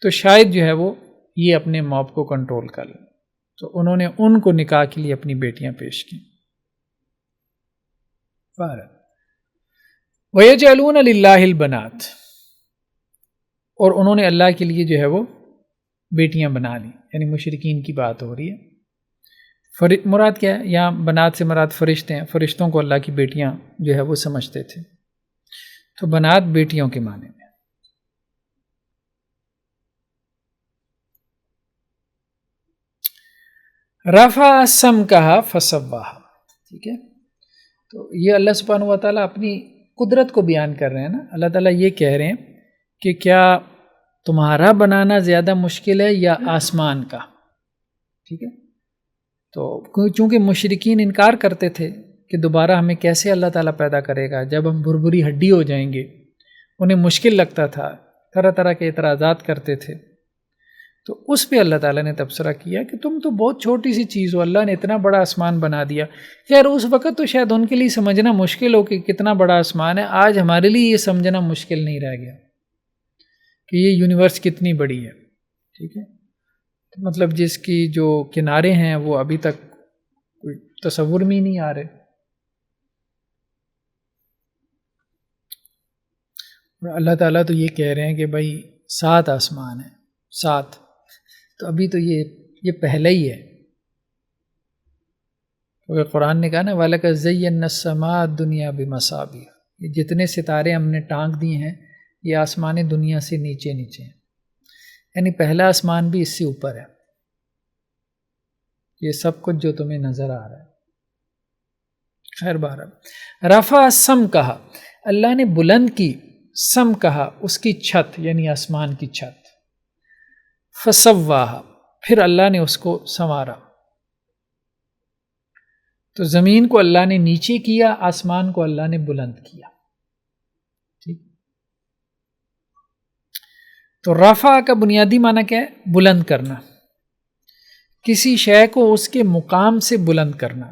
تو شاید جو ہے وہ یہ اپنے موب کو کنٹرول کر لیں، تو انہوں نے ان کو نکاح کے لیے اپنی بیٹیاں پیش کی۔ وَيَجْعَلُونَ لِلَّهِ الْبَنَاتِ، اور انہوں نے اللہ کے لیے جو ہے وہ بیٹیاں بنا لی، یعنی مشرکین کی بات ہو رہی ہے۔ مراد کیا ہے یہاں؟ بنات سے مراد فرشتے ہیں، فرشتوں کو اللہ کی بیٹیاں جو ہے وہ سمجھتے تھے، تو بنات بیٹیوں کے معنی میں۔ رفع سمکہا فسواہا، ٹھیک ہے، تو یہ اللہ سبحانہ و تعالیٰ اپنی قدرت کو بیان کر رہے ہیں نا۔ اللہ تعالیٰ یہ کہہ رہے ہیں کہ کیا تمہارا بنانا زیادہ مشکل ہے یا آسمان کا؟ ٹھیک ہے، تو چونکہ مشرکین انکار کرتے تھے کہ دوبارہ ہمیں کیسے اللہ تعالیٰ پیدا کرے گا جب ہم بھربھری ہڈی ہو جائیں گے، انہیں مشکل لگتا تھا، طرح طرح کے اعتراضات کرتے تھے، تو اس پہ اللہ تعالیٰ نے تبصرہ کیا کہ تم تو بہت چھوٹی سی چیز ہو، اللہ نے اتنا بڑا آسمان بنا دیا۔ خیر اس وقت تو شاید ان کے لیے سمجھنا مشکل ہو کہ کتنا بڑا آسمان ہے، آج ہمارے لیے یہ سمجھنا مشکل نہیں رہ گیا کہ یہ یونیورس کتنی بڑی ہے، ٹھیک ہے، مطلب جس کی جو کنارے ہیں وہ ابھی تک کوئی تصور میں ہی نہیں آ رہے۔ اور اللہ تعالیٰ تو یہ کہہ رہے ہیں کہ بھائی 7 آسمان ہیں، 7، تو ابھی تو یہ پہلا ہی ہے، کیونکہ قرآن نے کہا نا وَلَقَدْ زَيَّنَّا السَّمَاءَ الدُّنْيَا بِمَصَابِيحَ، یہ جتنے ستارے ہم نے ٹانک دیے ہیں یہ آسمان دنیا سے نیچے نیچے ہیں، یعنی پہلا آسمان بھی اس سے اوپر ہے، یہ سب کچھ جو تمہیں نظر آ رہا ہے۔ خیر بہرحال رفع سم کہا، اللہ نے بلند کی، سم کہا اس کی چھت یعنی آسمان کی چھت، فسواہا پھر اللہ نے اس کو سنوارا، تو زمین کو اللہ نے نیچے کیا، آسمان کو اللہ نے بلند کیا، ٹھیک۔ تو رفع کا بنیادی معنی کیا ہے؟ بلند کرنا، کسی شے کو اس کے مقام سے بلند کرنا،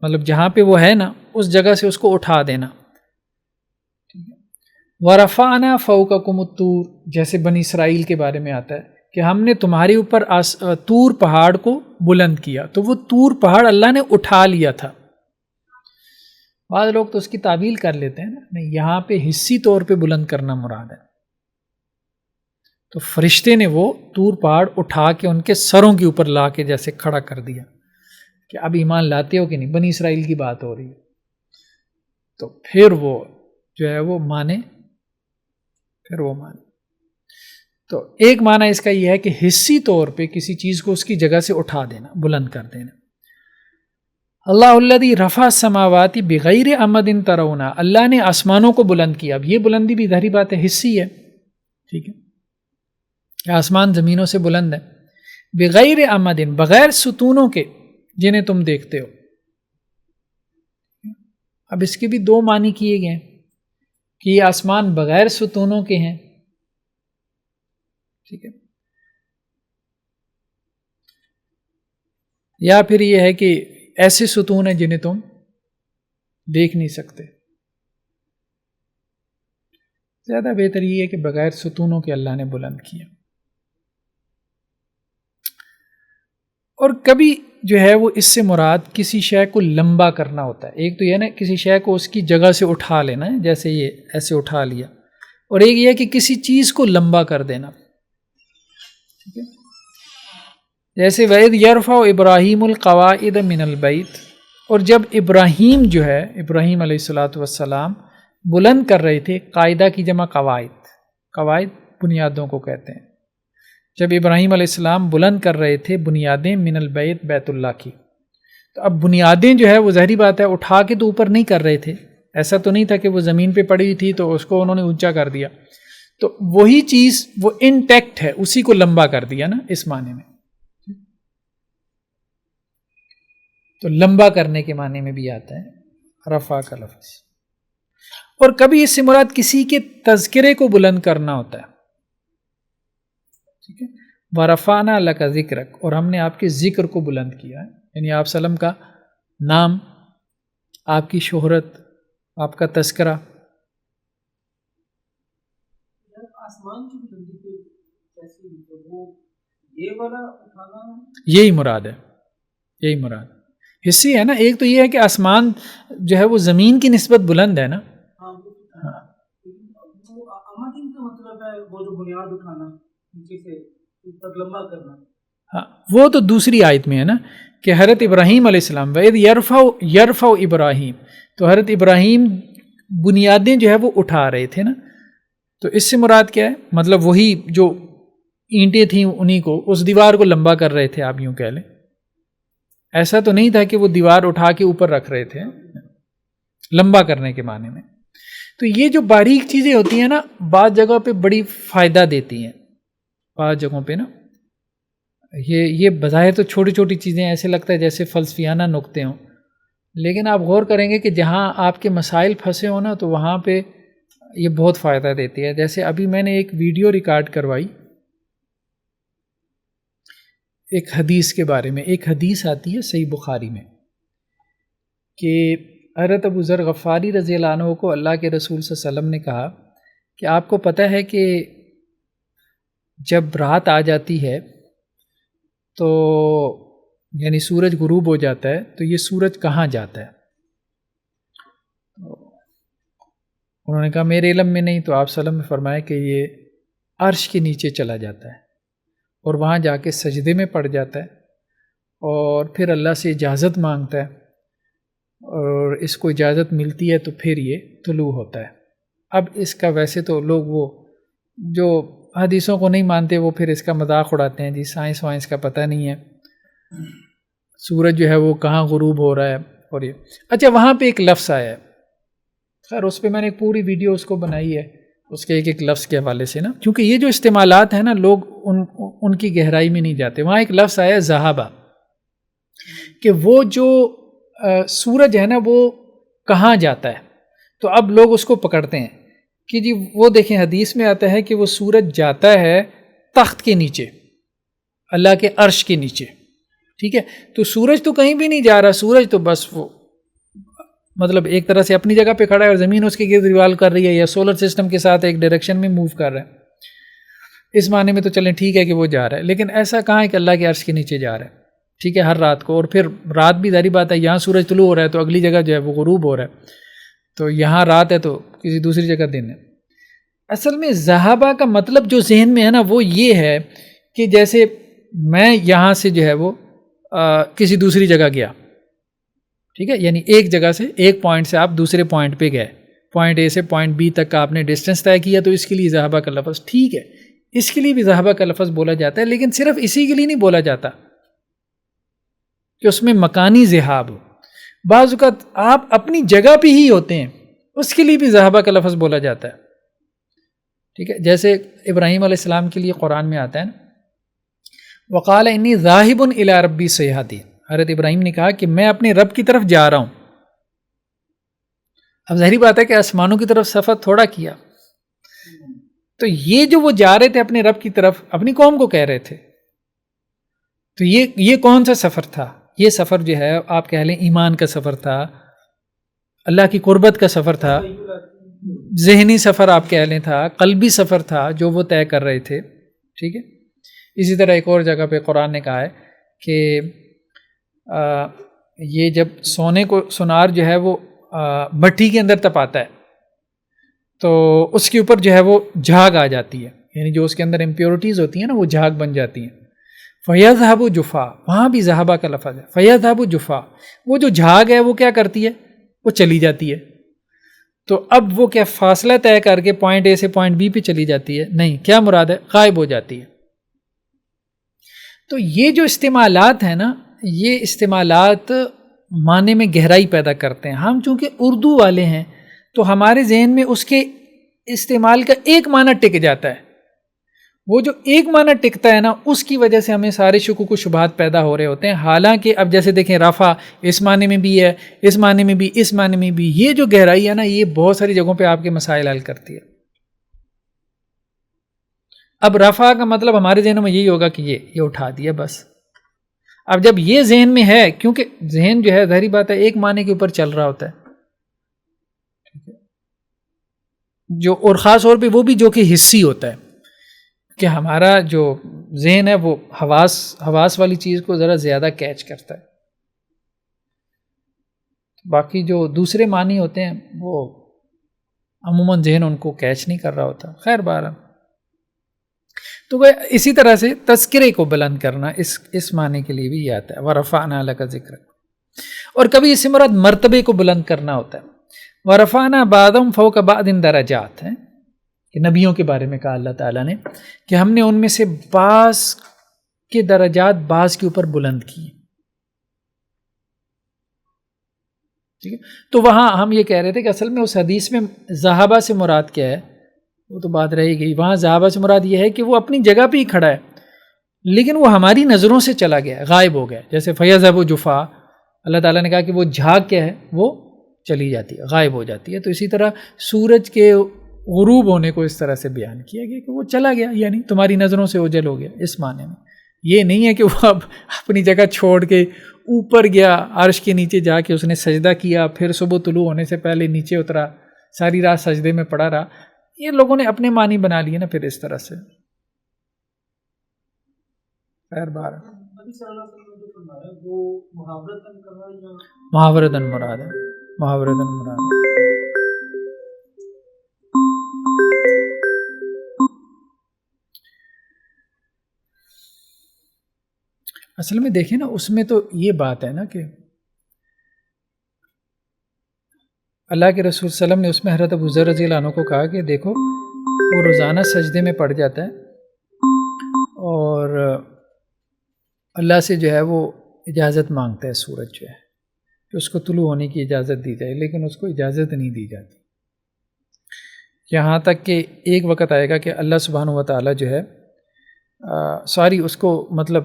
مطلب جہاں پہ وہ ہے نا اس جگہ سے اس کو اٹھا دینا۔ وَرَفَعْنَا فَوْقَكُمُ الطُّورَ، جیسے بنی اسرائیل کے بارے میں آتا ہے کہ ہم نے تمہارے اوپر طور پہاڑ کو بلند کیا، تو وہ طور پہاڑ اللہ نے اٹھا لیا تھا۔ بعض لوگ تو اس کی تعویل کر لیتے ہیں نا، نہیں یہاں پہ حصی طور پہ بلند کرنا مراد ہے، تو فرشتے نے وہ طور پہاڑ اٹھا کے ان کے سروں کے اوپر لا کے جیسے کھڑا کر دیا کہ اب ایمان لاتے ہو کہ نہیں، بنی اسرائیل کی بات ہو رہی ہے، تو پھر وہ جو ہے وہ مانے، پھر وہ مانے۔ تو ایک معنی اس کا یہ ہے کہ حصی طور پہ کسی چیز کو اس کی جگہ سے اٹھا دینا، بلند کر دینا۔ اللہ الذی رفع السماوات بغیر عمد ترونها، اللہ نے آسمانوں کو بلند کیا۔ اب یہ بلندی بھی ظاہری بات ہے حصی ہے، ٹھیک ہے، آسمان زمینوں سے بلند ہے، بغیر عمد بغیر ستونوں کے جنہیں تم دیکھتے ہو۔ اب اس کے بھی 2 معنی کیے گئے ہیں کہ یہ آسمان بغیر ستونوں کے ہیں، ٹھیک ہے، یا پھر یہ ہے کہ ایسے ستون ہیں جنہیں تم دیکھ نہیں سکتے۔ زیادہ بہتر یہ ہے کہ بغیر ستونوں کے اللہ نے بلند کیا۔ اور کبھی جو ہے وہ اس سے مراد کسی شے کو لمبا کرنا ہوتا ہے، ایک تو یہ نا کسی شے کو اس کی جگہ سے اٹھا لینا ہے، جیسے یہ ایسے اٹھا لیا، اور ایک یہ کہ کسی چیز کو لمبا کر دینا، ٹھیک ہے، جیسے وَإِذْ يَرْفَعُ إِبْرَاهِيمُ الْقَوَاعِدَ مِنَ الْبَيْتِ، اور جب ابراہیم جو ہے، ابراہیم علیہ الصلوۃ والسلام بلند کر رہے تھے، قاعدہ کی جمع قواعد، قواعد بنیادوں کو کہتے ہیں، جب ابراہیم علیہ السلام بلند کر رہے تھے بنیادیں من البیت بیت اللہ کی، تو اب بنیادیں جو ہے وہ ظاہری بات ہے اٹھا کے تو اوپر نہیں کر رہے تھے، ایسا تو نہیں تھا کہ وہ زمین پہ پڑی تھی تو اس کو انہوں نے اونچا کر دیا، تو وہی چیز وہ انٹیکٹ ہے، اسی کو لمبا کر دیا نا اس معنی میں. تو لمبا کرنے کے معنی میں بھی آتا ہے رفع کا لفظ. اور کبھی اس سے مراد کسی کے تذکرے کو بلند کرنا ہوتا ہے. ٹھیک ہے، وَرَفَعْنَا لَكَ ذِكْرَكَ، اور ہم نے آپ کے ذکر کو بلند کیا ہے، یعنی آپ سلم کا نام، آپ کی شہرت، آپ کا تذکرہ. آسمان کی بلندی پہ کیسی وہ یہ والا اٹھانا، یہی مراد ہے، یہی مراد حصی ہے نا. ایک تو یہ ہے کہ آسمان جو ہے وہ زمین کی نسبت بلند ہے نا. امدن کا مطلب ہے وہ جو بنیاد اٹھانا، نیچے سے اوپر لمبا کرنا. ہاں وہ تو دوسری آیت میں ہے نا کہ حضرت ابراہیم علیہ السلام وَإِذْ يَرْفَعُ ابراہیم، تو حضرت ابراہیم بنیادیں جو ہے وہ اٹھا رہے تھے نا. تو اس سے مراد کیا ہے؟ مطلب وہی جو اینٹیں تھیں انہی کو، اس دیوار کو لمبا کر رہے تھے آپ یوں کہہ لیں. ایسا تو نہیں تھا کہ وہ دیوار اٹھا کے اوپر رکھ رہے تھے، لمبا کرنے کے معنی میں. تو یہ جو باریک چیزیں ہوتی ہیں نا بعض جگہ پہ بڑی فائدہ دیتی ہیں، بعض جگہوں پہ نا یہ بظاہر تو چھوٹی چھوٹی چیزیں ایسے لگتا ہے جیسے فلسفیانہ نکتے ہوں، لیکن آپ غور کریں گے کہ جہاں آپ کے مسائل پھنسے ہوں نا تو وہاں پہ یہ بہت فائدہ دیتی ہے. جیسے ابھی میں نے ایک ویڈیو ریکارڈ کروائی ایک حدیث کے بارے میں. ایک حدیث آتی ہے صحیح بخاری میں کہ حضرت ابو ذر غفاری رضی اللہ عنہ کو اللہ کے رسول صلی اللہ علیہ وسلم نے کہا کہ آپ کو پتہ ہے کہ جب رات آ جاتی ہے تو یعنی سورج غروب ہو جاتا ہے تو یہ سورج کہاں جاتا ہے؟ انہوں نے کہا میرے علم میں نہیں. تو آپ صلی اللہ علیہ وسلم نے فرمایا کہ یہ عرش کے نیچے چلا جاتا ہے اور وہاں جا کے سجدے میں پڑ جاتا ہے اور پھر اللہ سے اجازت مانگتا ہے اور اس کو اجازت ملتی ہے تو پھر یہ طلوع ہوتا ہے. اب اس کا ویسے تو لوگ وہ جو حدیثوں کو نہیں مانتے وہ پھر اس کا مذاق اڑاتے ہیں، جی سائنس وائنس کا پتہ نہیں ہے، سورج جو ہے وہ کہاں غروب ہو رہا ہے. اور یہ اچھا وہاں پہ ایک لفظ آیا ہے، خیر اس پہ میں نے ایک پوری ویڈیو اس کو بنائی ہے اس کے ایک ایک لفظ کے حوالے سے نا، کیونکہ یہ جو استعمالات ہیں نا لوگ ان کی گہرائی میں نہیں جاتے. وہاں ایک لفظ آیا ذہابہ، کہ وہ جو سورج ہے نا وہ کہاں جاتا ہے. تو اب لوگ اس کو پکڑتے ہیں کہ جی وہ دیکھیں حدیث میں آتا ہے کہ وہ سورج جاتا ہے تخت کے نیچے، اللہ کے عرش کے نیچے. ٹھیک ہے، تو سورج تو کہیں بھی نہیں جا رہا، سورج تو بس وہ مطلب ایک طرح سے اپنی جگہ پہ کھڑا ہے اور زمین اس کے گرد ریوالو کر رہی ہے یا سولر سسٹم کے ساتھ ایک ڈائریکشن میں موو کر رہا ہے. اس معنی میں تو چلیں ٹھیک ہے کہ وہ جا رہا ہے، لیکن ایسا کہاں ہے کہ اللہ کے عرش کے نیچے جا رہا ہے. ٹھیک ہے، ہر رات کو، اور پھر رات بھی ظاہری بات ہے یہاں سورج طلوع ہو رہا ہے تو اگلی جگہ جو ہے وہ غروب ہو رہا ہے، تو یہاں رات ہے تو کسی دوسری جگہ دن ہے. اصل میں ذہابہ کا مطلب جو ذہن میں ہے نا وہ یہ ہے کہ جیسے میں یہاں سے جو ہے وہ کسی دوسری جگہ گیا. ٹھیک ہے، یعنی ایک جگہ سے ایک پوائنٹ سے آپ دوسرے پوائنٹ پہ گئے، پوائنٹ اے سے پوائنٹ بی تک کا آپ نے ڈسٹینس طے کیا، تو اس کے لیے ذہابہ کا لفظ ٹھیک ہے، اس کے لیے بھی ذہابہ کا لفظ بولا جاتا ہے، لیکن صرف اسی کے لیے نہیں بولا جاتا کہ اس میں مکانی ذہاب ہو. بعض اوقات آپ اپنی جگہ پہ ہی ہوتے ہیں، اس کے لیے بھی ذہابہ کا لفظ بولا جاتا ہے. ٹھیک ہے، جیسے ابراہیم علیہ السلام کے لیے قرآن میں آتا ہے نا وقال انی ذاہب الی ربی سیہدین. حضرت ابراہیم نے کہا کہ میں اپنے رب کی طرف جا رہا ہوں. اب ظاہری بات ہے کہ آسمانوں کی طرف سفر تھوڑا کیا، تو یہ جو وہ جا رہے تھے اپنے رب کی طرف اپنی قوم کو کہہ رہے تھے، تو یہ کون سا سفر تھا؟ یہ سفر جو ہے آپ کہہ لیں ایمان کا سفر تھا، اللہ کی قربت کا سفر تھا، ذہنی سفر آپ کہہ لیں تھا، قلبی سفر تھا جو وہ طے کر رہے تھے. ٹھیک ہے، اسی طرح ایک اور جگہ پہ قرآن نے کہا ہے کہ یہ جب سونے کو سونار جو ہے وہ بھٹی کے اندر تپاتا ہے تو اس کے اوپر جو ہے وہ جھاگ آ جاتی ہے، یعنی جو اس کے اندر امپیورٹیز ہوتی ہیں نا وہ جھاگ بن جاتی ہیں. فَيَذْهَبُ جُفَا، وہاں بھی ذہابہ کا لفظ ہے. فَيَذْهَبُ جُفَا، وہ جو جھاگ ہے وہ کیا کرتی ہے؟ وہ چلی جاتی ہے. تو اب وہ کیا فاصلہ طے کر کے پوائنٹ اے سے پوائنٹ بی پہ چلی جاتی ہے؟ نہیں، کیا مراد ہے؟ غائب ہو جاتی ہے. تو یہ جو استعمالات ہیں نا یہ استعمالات معنی میں گہرائی پیدا کرتے ہیں. ہم چونکہ اردو والے ہیں تو ہمارے ذہن میں اس کے استعمال کا ایک معنی ٹک جاتا ہے. وہ جو ایک معنی ٹکتا ہے نا، اس کی وجہ سے ہمیں سارے شکوک و شبہات پیدا ہو رہے ہوتے ہیں. حالانکہ اب جیسے دیکھیں رفع اس معنی میں بھی ہے، اس معنی میں بھی، اس معنی میں بھی. یہ جو گہرائی ہے نا، یہ بہت ساری جگہوں پہ آپ کے مسائل حل کرتی ہے. اب رفع کا مطلب ہمارے ذہنوں میں یہی ہوگا کہ یہ اٹھا دیا بس. اب جب یہ ذہن میں ہے، کیونکہ ذہن جو ہے ظاہری بات ہے ایک معنی کے اوپر چل رہا ہوتا ہے جو، اور خاص طور پہ وہ بھی جو کہ حصی ہوتا ہے، کہ ہمارا جو ذہن ہے وہ حواس والی چیز کو ذرا زیادہ کیچ کرتا ہے. باقی جو دوسرے معنی ہوتے ہیں وہ عموماً ذہن ان کو کیچ نہیں کر رہا ہوتا. خیر بہرحال، تو وہ اسی طرح سے تذکرے کو بلند کرنا اس معنی کے لیے بھی یہ آتا ہے وَرَفَعْنَا لَكَ ذِكْرَكَ. اور کبھی اس سے مراد مرتبے کو بلند کرنا ہوتا ہے. وَرَفَعْنَا بَعْضَهُمْ فَوْقَ بَعْضٍ دَرَجَاتٍ ہے کہ نبیوں کے بارے میں کہا اللہ تعالیٰ نے کہ ہم نے ان میں سے بعض کے درجات بعض کے اوپر بلند کیے. ٹھیک ہے، تو وہاں ہم یہ کہہ رہے تھے کہ اصل میں اس حدیث میں ذہابہ سے مراد کیا ہے، وہ تو بات رہی گئی. وہاں ذہابہ سے مراد یہ ہے کہ وہ اپنی جگہ پہ ہی کھڑا ہے لیکن وہ ہماری نظروں سے چلا گیا، غائب ہو گیا. جیسے فَيَذْهَبُ جُفَاءً، اللہ تعالیٰ نے کہا کہ وہ جھاگ کیا ہے، وہ چلی جاتی ہے، غائب ہو جاتی ہے. تو اسی طرح سورج کے غروب ہونے کو اس طرح سے بیان کیا گیا کہ وہ چلا گیا، یعنی تمہاری نظروں سے اوجھل ہو گیا. اس معنی میں یہ نہیں ہے کہ وہ اب اپنی جگہ چھوڑ کے اوپر گیا، عرش کے نیچے جا کے اس نے سجدہ کیا، پھر صبح طلوع ہونے سے پہلے نیچے اترا، ساری رات سجدے میں پڑا رہا. یہ لوگوں نے اپنے معنی بنا لیے نا پھر اس طرح سے. خیر بار نبی صلی اللہ علیہ وسلم نے جو فرمایا وہ محاورتاً کہا یا محاورتاً مراد ہے، محاورتاً مراد ہے. اصل میں دیکھیں نا، اس میں تو یہ بات ہے نا کہ اللہ کے رسول صلی اللہ علیہ وسلم نے اس میں حضرت ابو ذر رضی اللہ عنہ کو کہا کہ دیکھو وہ روزانہ سجدے میں پڑ جاتا ہے اور اللہ سے جو ہے وہ اجازت مانگتا ہے، سورج جو ہے کہ اس کو طلوع ہونے کی اجازت دی جائے، لیکن اس کو اجازت نہیں دی جاتی. یہاں تک کہ ایک وقت آئے گا کہ اللہ سبحانہ و تعالیٰ جو ہے اس کو مطلب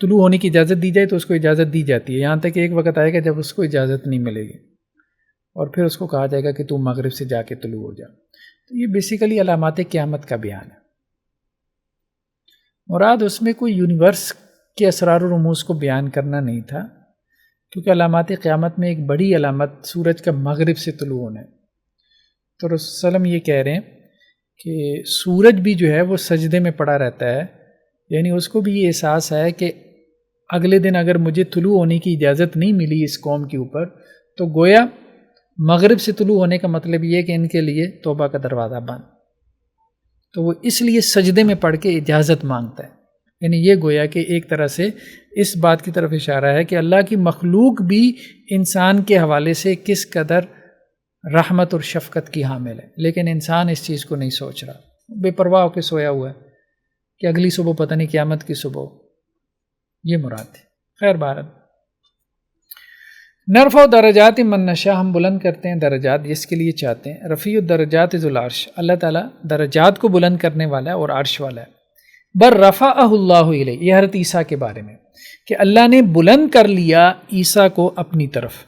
طلوع ہونے کی اجازت دی جائے تو اس کو اجازت دی جاتی ہے، یہاں تک کہ ایک وقت آئے گا جب اس کو اجازت نہیں ملے گی اور پھر اس کو کہا جائے گا کہ تو مغرب سے جا کے طلوع ہو جا. تو یہ بیسیکلی علامات قیامت کا بیان ہے. مراد اس میں کوئی یونیورس کے اسرار و رموز کو بیان کرنا نہیں تھا، کیونکہ علامات قیامت میں ایک بڑی علامت سورج کا مغرب سے طلوع ہونا ہے. تو رسول صلی اللہ علیہ وسلم یہ کہہ رہے ہیں کہ سورج بھی جو ہے وہ سجدے میں پڑا رہتا ہے، یعنی اس کو بھی یہ احساس ہے کہ اگلے دن اگر مجھے طلوع ہونے کی اجازت نہیں ملی اس قوم کے اوپر تو گویا مغرب سے طلوع ہونے کا مطلب یہ کہ ان کے لیے توبہ کا دروازہ بند. تو وہ اس لیے سجدے میں پڑھ کے اجازت مانگتا ہے. یعنی یہ گویا کہ ایک طرح سے اس بات کی طرف اشارہ ہے کہ اللہ کی مخلوق بھی انسان کے حوالے سے کس قدر رحمت اور شفقت کی حامل ہے، لیکن انسان اس چیز کو نہیں سوچ رہا، بے پرواہ ہو کے سویا ہوا ہے کہ اگلی صبح پتہ نہیں قیامت کی صبح. یہ مراد ہے. خیر بہرحال، نرفع درجات من نشاء، ہم بلند کرتے ہیں درجات جس کے لیے چاہتے ہیں. رفیع الدرجات ذو العرش، اللہ تعالیٰ درجات کو بلند کرنے والا ہے اور عرش والا ہے. بر رفعہ اللہ الیہ، یہ حضرت عیسیٰ کے بارے میں کہ اللہ نے بلند کر لیا عیسیٰ کو اپنی طرف.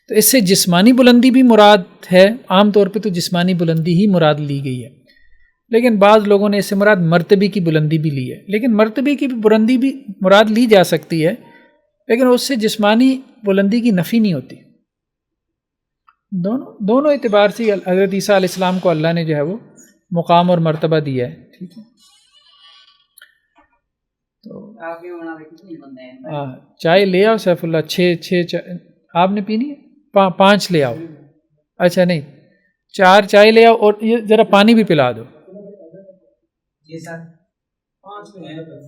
تو اس سے جسمانی بلندی بھی مراد ہے، عام طور پہ تو جسمانی بلندی ہی مراد لی گئی ہے، لیکن بعض لوگوں نے اس سے مراد مرتبے کی بلندی بھی لی ہے. لیکن مرتبے کی بلندی بھی مراد لی جا سکتی ہے، لیکن اس سے جسمانی بلندی کی نفی نہیں ہوتی. دونوں اعتبار سے حضرت عیسیٰ علیہ السلام کو اللہ نے جو ہے وہ مقام اور مرتبہ دیا ہے. ٹھیک ہے، تو چائے لے آؤ سیف اللہ، چھ آپ نے پینی ہے؟ 5 لے آؤ. اچھا نہیں، 4 چائے لے آؤ اور یہ ذرا پانی بھی پلا دو. جی سر 5 میں ہے بس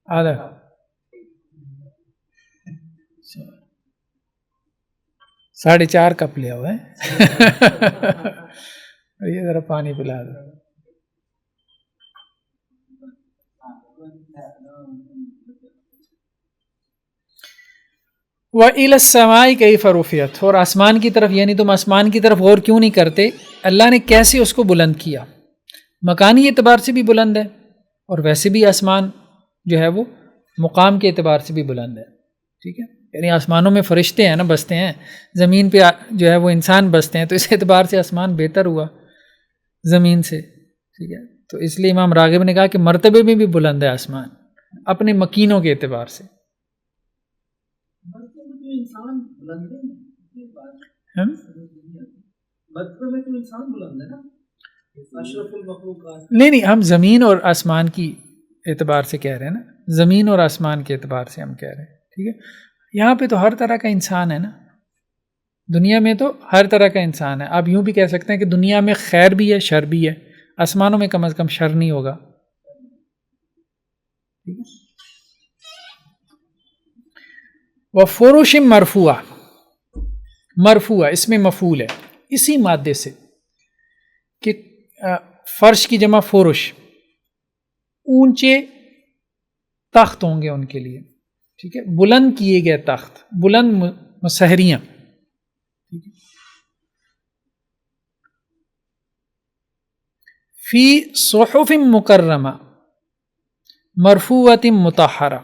آدھا 4.5 کپ لے آؤ ہے. یہ ذرا پانی پلا دو. وَإِلَى السَّمَاءِ كَيْفَ رُفِعَتْ، اور آسمان کی طرف، یعنی تم آسمان کی طرف غور کیوں نہیں کرتے، اللہ نے کیسے اس کو بلند کیا. مکانی اعتبار سے بھی بلند ہے اور ویسے بھی آسمان جو ہے وہ مقام کے اعتبار سے بھی بلند ہے. ٹھیک ہے، یعنی آسمانوں میں فرشتے ہیں نا، بستے ہیں، زمین پہ جو ہے وہ انسان بستے ہیں، تو اس اعتبار سے آسمان بہتر ہوا زمین سے. ٹھیک ہے، تو اس لیے امام راغب نے کہا کہ مرتبے میں بھی بلند ہے آسمان اپنے مکینوں کے اعتبار سے. انسان بلند ہے نا، اشرف المخلوقات. نہیں ہم زمین اور آسمان کی اعتبار سے کہہ رہے ہیں نا، زمین اور آسمان کے اعتبار سے ہم کہہ رہے ہیں. ٹھیک ہے، یہاں پہ تو ہر طرح کا انسان ہے نا، دنیا میں تو ہر طرح کا انسان ہے. آپ یوں بھی کہہ سکتے ہیں کہ دنیا میں خیر بھی ہے شر بھی ہے، آسمانوں میں کم از کم شر نہیں ہوگا. وَفُرُشٍ مَرْفُوعَةٍ، مرفوع اس میں مفعول ہے اسی مادے سے کہ فرش کی جمع فرش، اونچے تخت ہوں گے ان کے لیے. ٹھیک ہے، بلند کیے گئے تخت، بلند مسہریاں. فی صحف مکرمہ مرفوعۃ مطہرہ،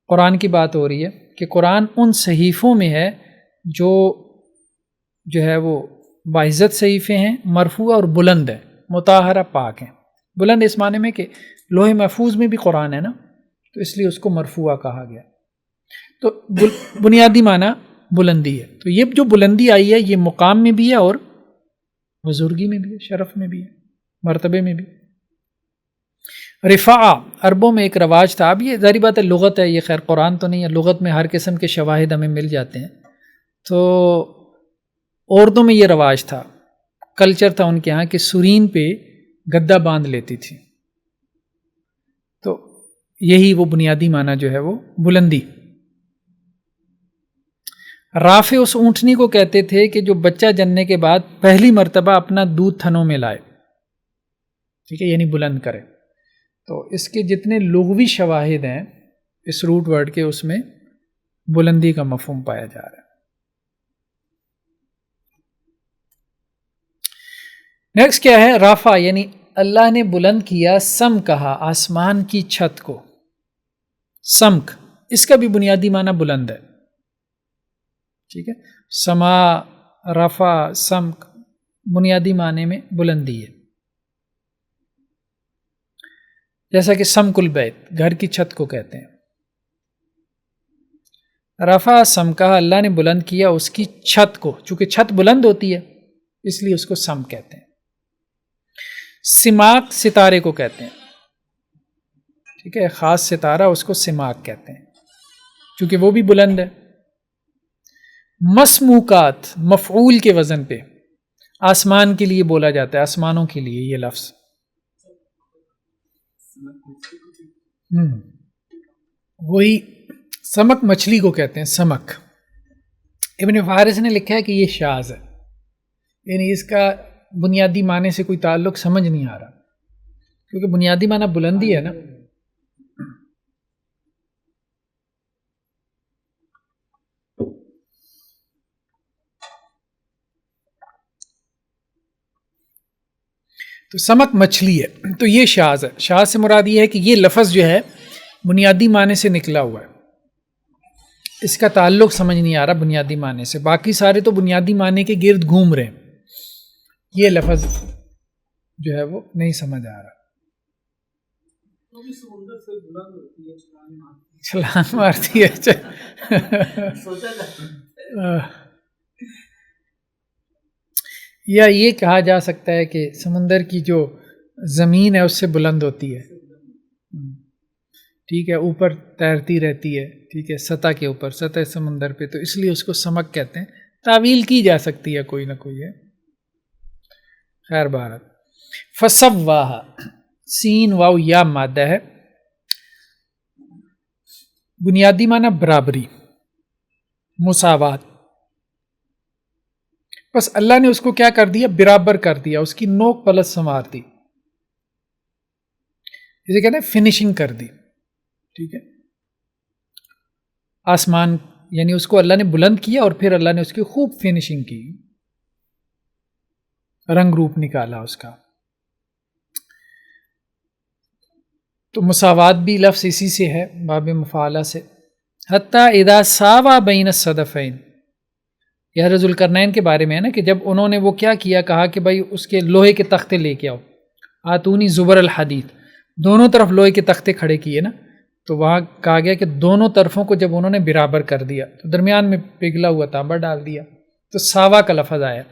قرآن کی بات ہو رہی ہے کہ قرآن ان صحیفوں میں ہے جو ہے وہ باعزت صحیفے ہیں، مرفوع اور بلند ہے، مطہرہ پاک ہیں. بلند اس معنی میں کہ لوح محفوظ میں بھی قرآن ہے نا، تو اس لیے اس کو مرفوع کہا گیا. تو بنیادی معنی بلندی ہے. تو یہ جو بلندی آئی ہے یہ مقام میں بھی ہے اور بزرگی میں بھی ہے، شرف میں بھی ہے، مرتبے میں بھی. رفع عربوں میں ایک رواج تھا. اب یہ ظاہری بات ہے لغت ہے، یہ خیر قرآن تو نہیں ہے، لغت میں ہر قسم کے شواہد ہمیں مل جاتے ہیں. تو عورتوں میں یہ رواج تھا، کلچر تھا ان کے ہاں کہ سرین پہ گدا باندھ لیتی تھی. تو یہی وہ بنیادی معنی جو ہے وہ بلندی. رافع اس اونٹنی کو کہتے تھے کہ جو بچہ جننے کے بعد پہلی مرتبہ اپنا دودھ تھنوں میں لائے. ٹھیک ہے، یعنی بلند کرے. تو اس کے جتنے لغوی شواہد ہیں اس روٹ ورڈ کے، اس میں بلندی کا مفہوم پایا جا رہا ہے. نیکسٹ کیا ہے؟ رافع یعنی اللہ نے بلند کیا، سم کہا آسمان کی چھت کو. سمک اس کا بھی بنیادی معنی بلند ہے. ٹھیک ہے، سما، رفع، سمک بنیادی معنی میں بلندی ہے. جیسا کہ سمک البیت گھر کی چھت کو کہتے ہیں. رفع سمکا، اللہ نے بلند کیا اس کی چھت کو، چونکہ چھت بلند ہوتی ہے اس لیے اس کو سم کہتے ہیں. سماک ستارے کو کہتے ہیں. ٹھیک ہے، خاص ستارہ اس کو سماک کہتے ہیں چونکہ وہ بھی بلند ہے. مسموکات مفعول کے وزن پہ آسمان کے لیے بولا جاتا ہے، آسمانوں کے لیے یہ لفظ. وہی سمک مچھلی کو کہتے ہیں سمک. ابن فارس نے لکھا ہے کہ یہ شاذ ہے، یعنی اس کا بنیادی معنی سے کوئی تعلق سمجھ نہیں آ رہا، کیونکہ بنیادی معنی بلندی ہے نا. تو سمک مچھلی ہے، تو یہ شاذ ہے. شاذ سے مراد یہ ہے کہ یہ لفظ جو ہے بنیادی معنی سے نکلا ہوا ہے، اس کا تعلق سمجھ نہیں آ رہا بنیادی معنی سے. باقی سارے تو بنیادی معنی کے گرد گھوم رہے ہیں، یہ لفظ جو ہے وہ نہیں سمجھ آ رہا. چھلانگ مارتی ہے. یا یہ کہا جا سکتا ہے کہ سمندر کی جو زمین ہے اس سے بلند ہوتی ہے. ٹھیک ہے، اوپر تیرتی رہتی ہے. ٹھیک ہے، سطح کے اوپر، سطح سمندر پہ، تو اس لیے اس کو سمک کہتے ہیں. تعویل کی جا سکتی ہے کوئی نہ کوئی ہے. خیر بہرحال. فسواہا سین واو یا مادہ ہے، بنیادی معنی برابری، مساوات. بس اللہ نے اس کو کیا کر دیا؟ برابر کر دیا، اس کی نوک پلس سنوار دی، اسے کہتے ہیں فنیشنگ کر دی. ٹھیک ہے، آسمان یعنی اس کو اللہ نے بلند کیا اور پھر اللہ نے اس کی خوب فنشنگ کی، رنگ روپ نکالا اس کا۔ تو مساوات بھی لفظ اسی سے ہے، باب مفعلہ سے۔ حتیٰ اذا ساوا بین الصدفین، یہ حضرت ذوالقرنین کے بارے میں ہے نا کہ جب انہوں نے وہ کیا کیا، کہا کہ بھائی اس کے لوہے کے تختے لے کے آؤ، آتونی زبر الحدید، دونوں طرف لوہے کے تختے کھڑے کیے نا، تو وہاں کہا گیا کہ دونوں طرفوں کو جب انہوں نے برابر کر دیا تو درمیان میں پگھلا ہوا تانبا ڈال دیا، تو ساوا کا لفظ آیا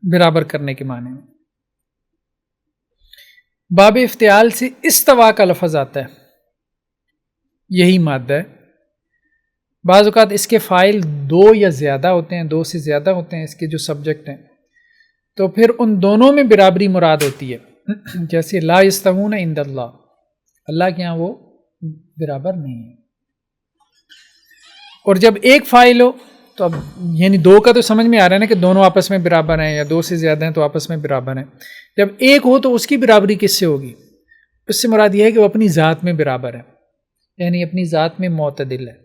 برابر کرنے کے معنی میں۔ باب افتعال سے استوا کا لفظ آتا ہے، یہی مادہ ہے۔ بعض اوقات اس کے فاعل دو یا زیادہ ہوتے ہیں، دو سے زیادہ ہوتے ہیں اس کے جو سبجیکٹ ہیں، تو پھر ان دونوں میں برابری مراد ہوتی ہے، جیسے لا یستوون عند اللہ، اللہ کے ہاں وہ برابر نہیں ہے۔ اور جب ایک فاعل ہو تو اب یعنی دو کا تو سمجھ میں آ رہا ہے نا کہ دونوں آپس میں برابر ہیں، یا دو سے زیادہ ہیں تو آپس میں برابر ہیں۔ جب ایک ہو تو اس کی برابری کس سے ہوگی؟ اس سے مراد یہ ہے کہ وہ اپنی ذات میں برابر ہے، یعنی اپنی ذات میں معتدل ہے۔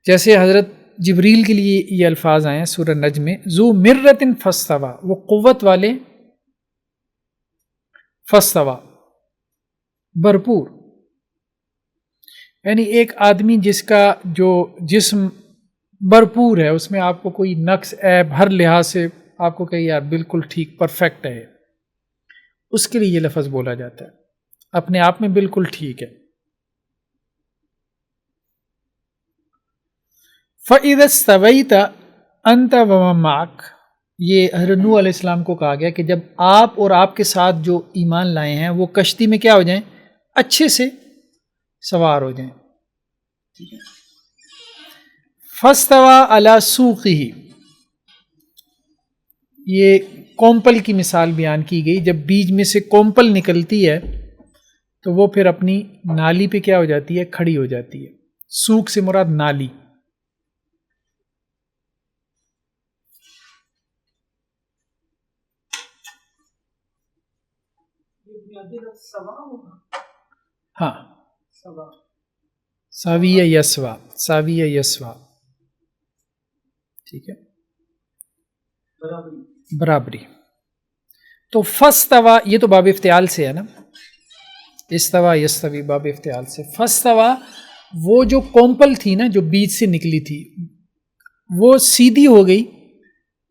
جیسے حضرت جبریل کے لیے یہ الفاظ آئے ہیں سورہ نجم میں، ذو مرۃ فاستویٰ، وہ قوت والے، فاستویٰ بھرپور، یعنی ایک آدمی جس کا جو جسم بھرپور ہے، اس میں آپ کو کوئی نقص عیب ہر لحاظ سے آپ کو کہے یار بالکل ٹھیک پرفیکٹ ہے، اس کے لیے یہ لفظ بولا جاتا ہے، اپنے آپ میں بالکل ٹھیک ہے۔ فَإِذَا اسْتَوَيْتَ أَنْتَ وَمَن مَّعَكَ، یہ حضرت نوح علیہ السلام کو کہا گیا کہ جب آپ اور آپ کے ساتھ جو ایمان لائے ہیں وہ کشتی میں کیا ہو جائیں؟ اچھے سے سوار ہو جائیں۔ فَاسْتَوَىٰ عَلَىٰ سُوقِهِ، یہ کومپل کی مثال بیان کی گئی، جب بیج میں سے کومپل نکلتی ہے تو وہ پھر اپنی نالی پہ کیا ہو جاتی ہے؟ کھڑی ہو جاتی ہے۔ سوق سے مراد نالی۔ ہاں، ساویہ یسوا، ساویہ یسوا، ٹھیک ہے، برابری۔ تو فاستوا، یہ تو باب افتعال سے ہے نا، استوا یستوی باب افتعال سے۔ فاستوا، وہ جو کومپل تھی نا جو بیج سے نکلی تھی، وہ سیدھی ہو گئی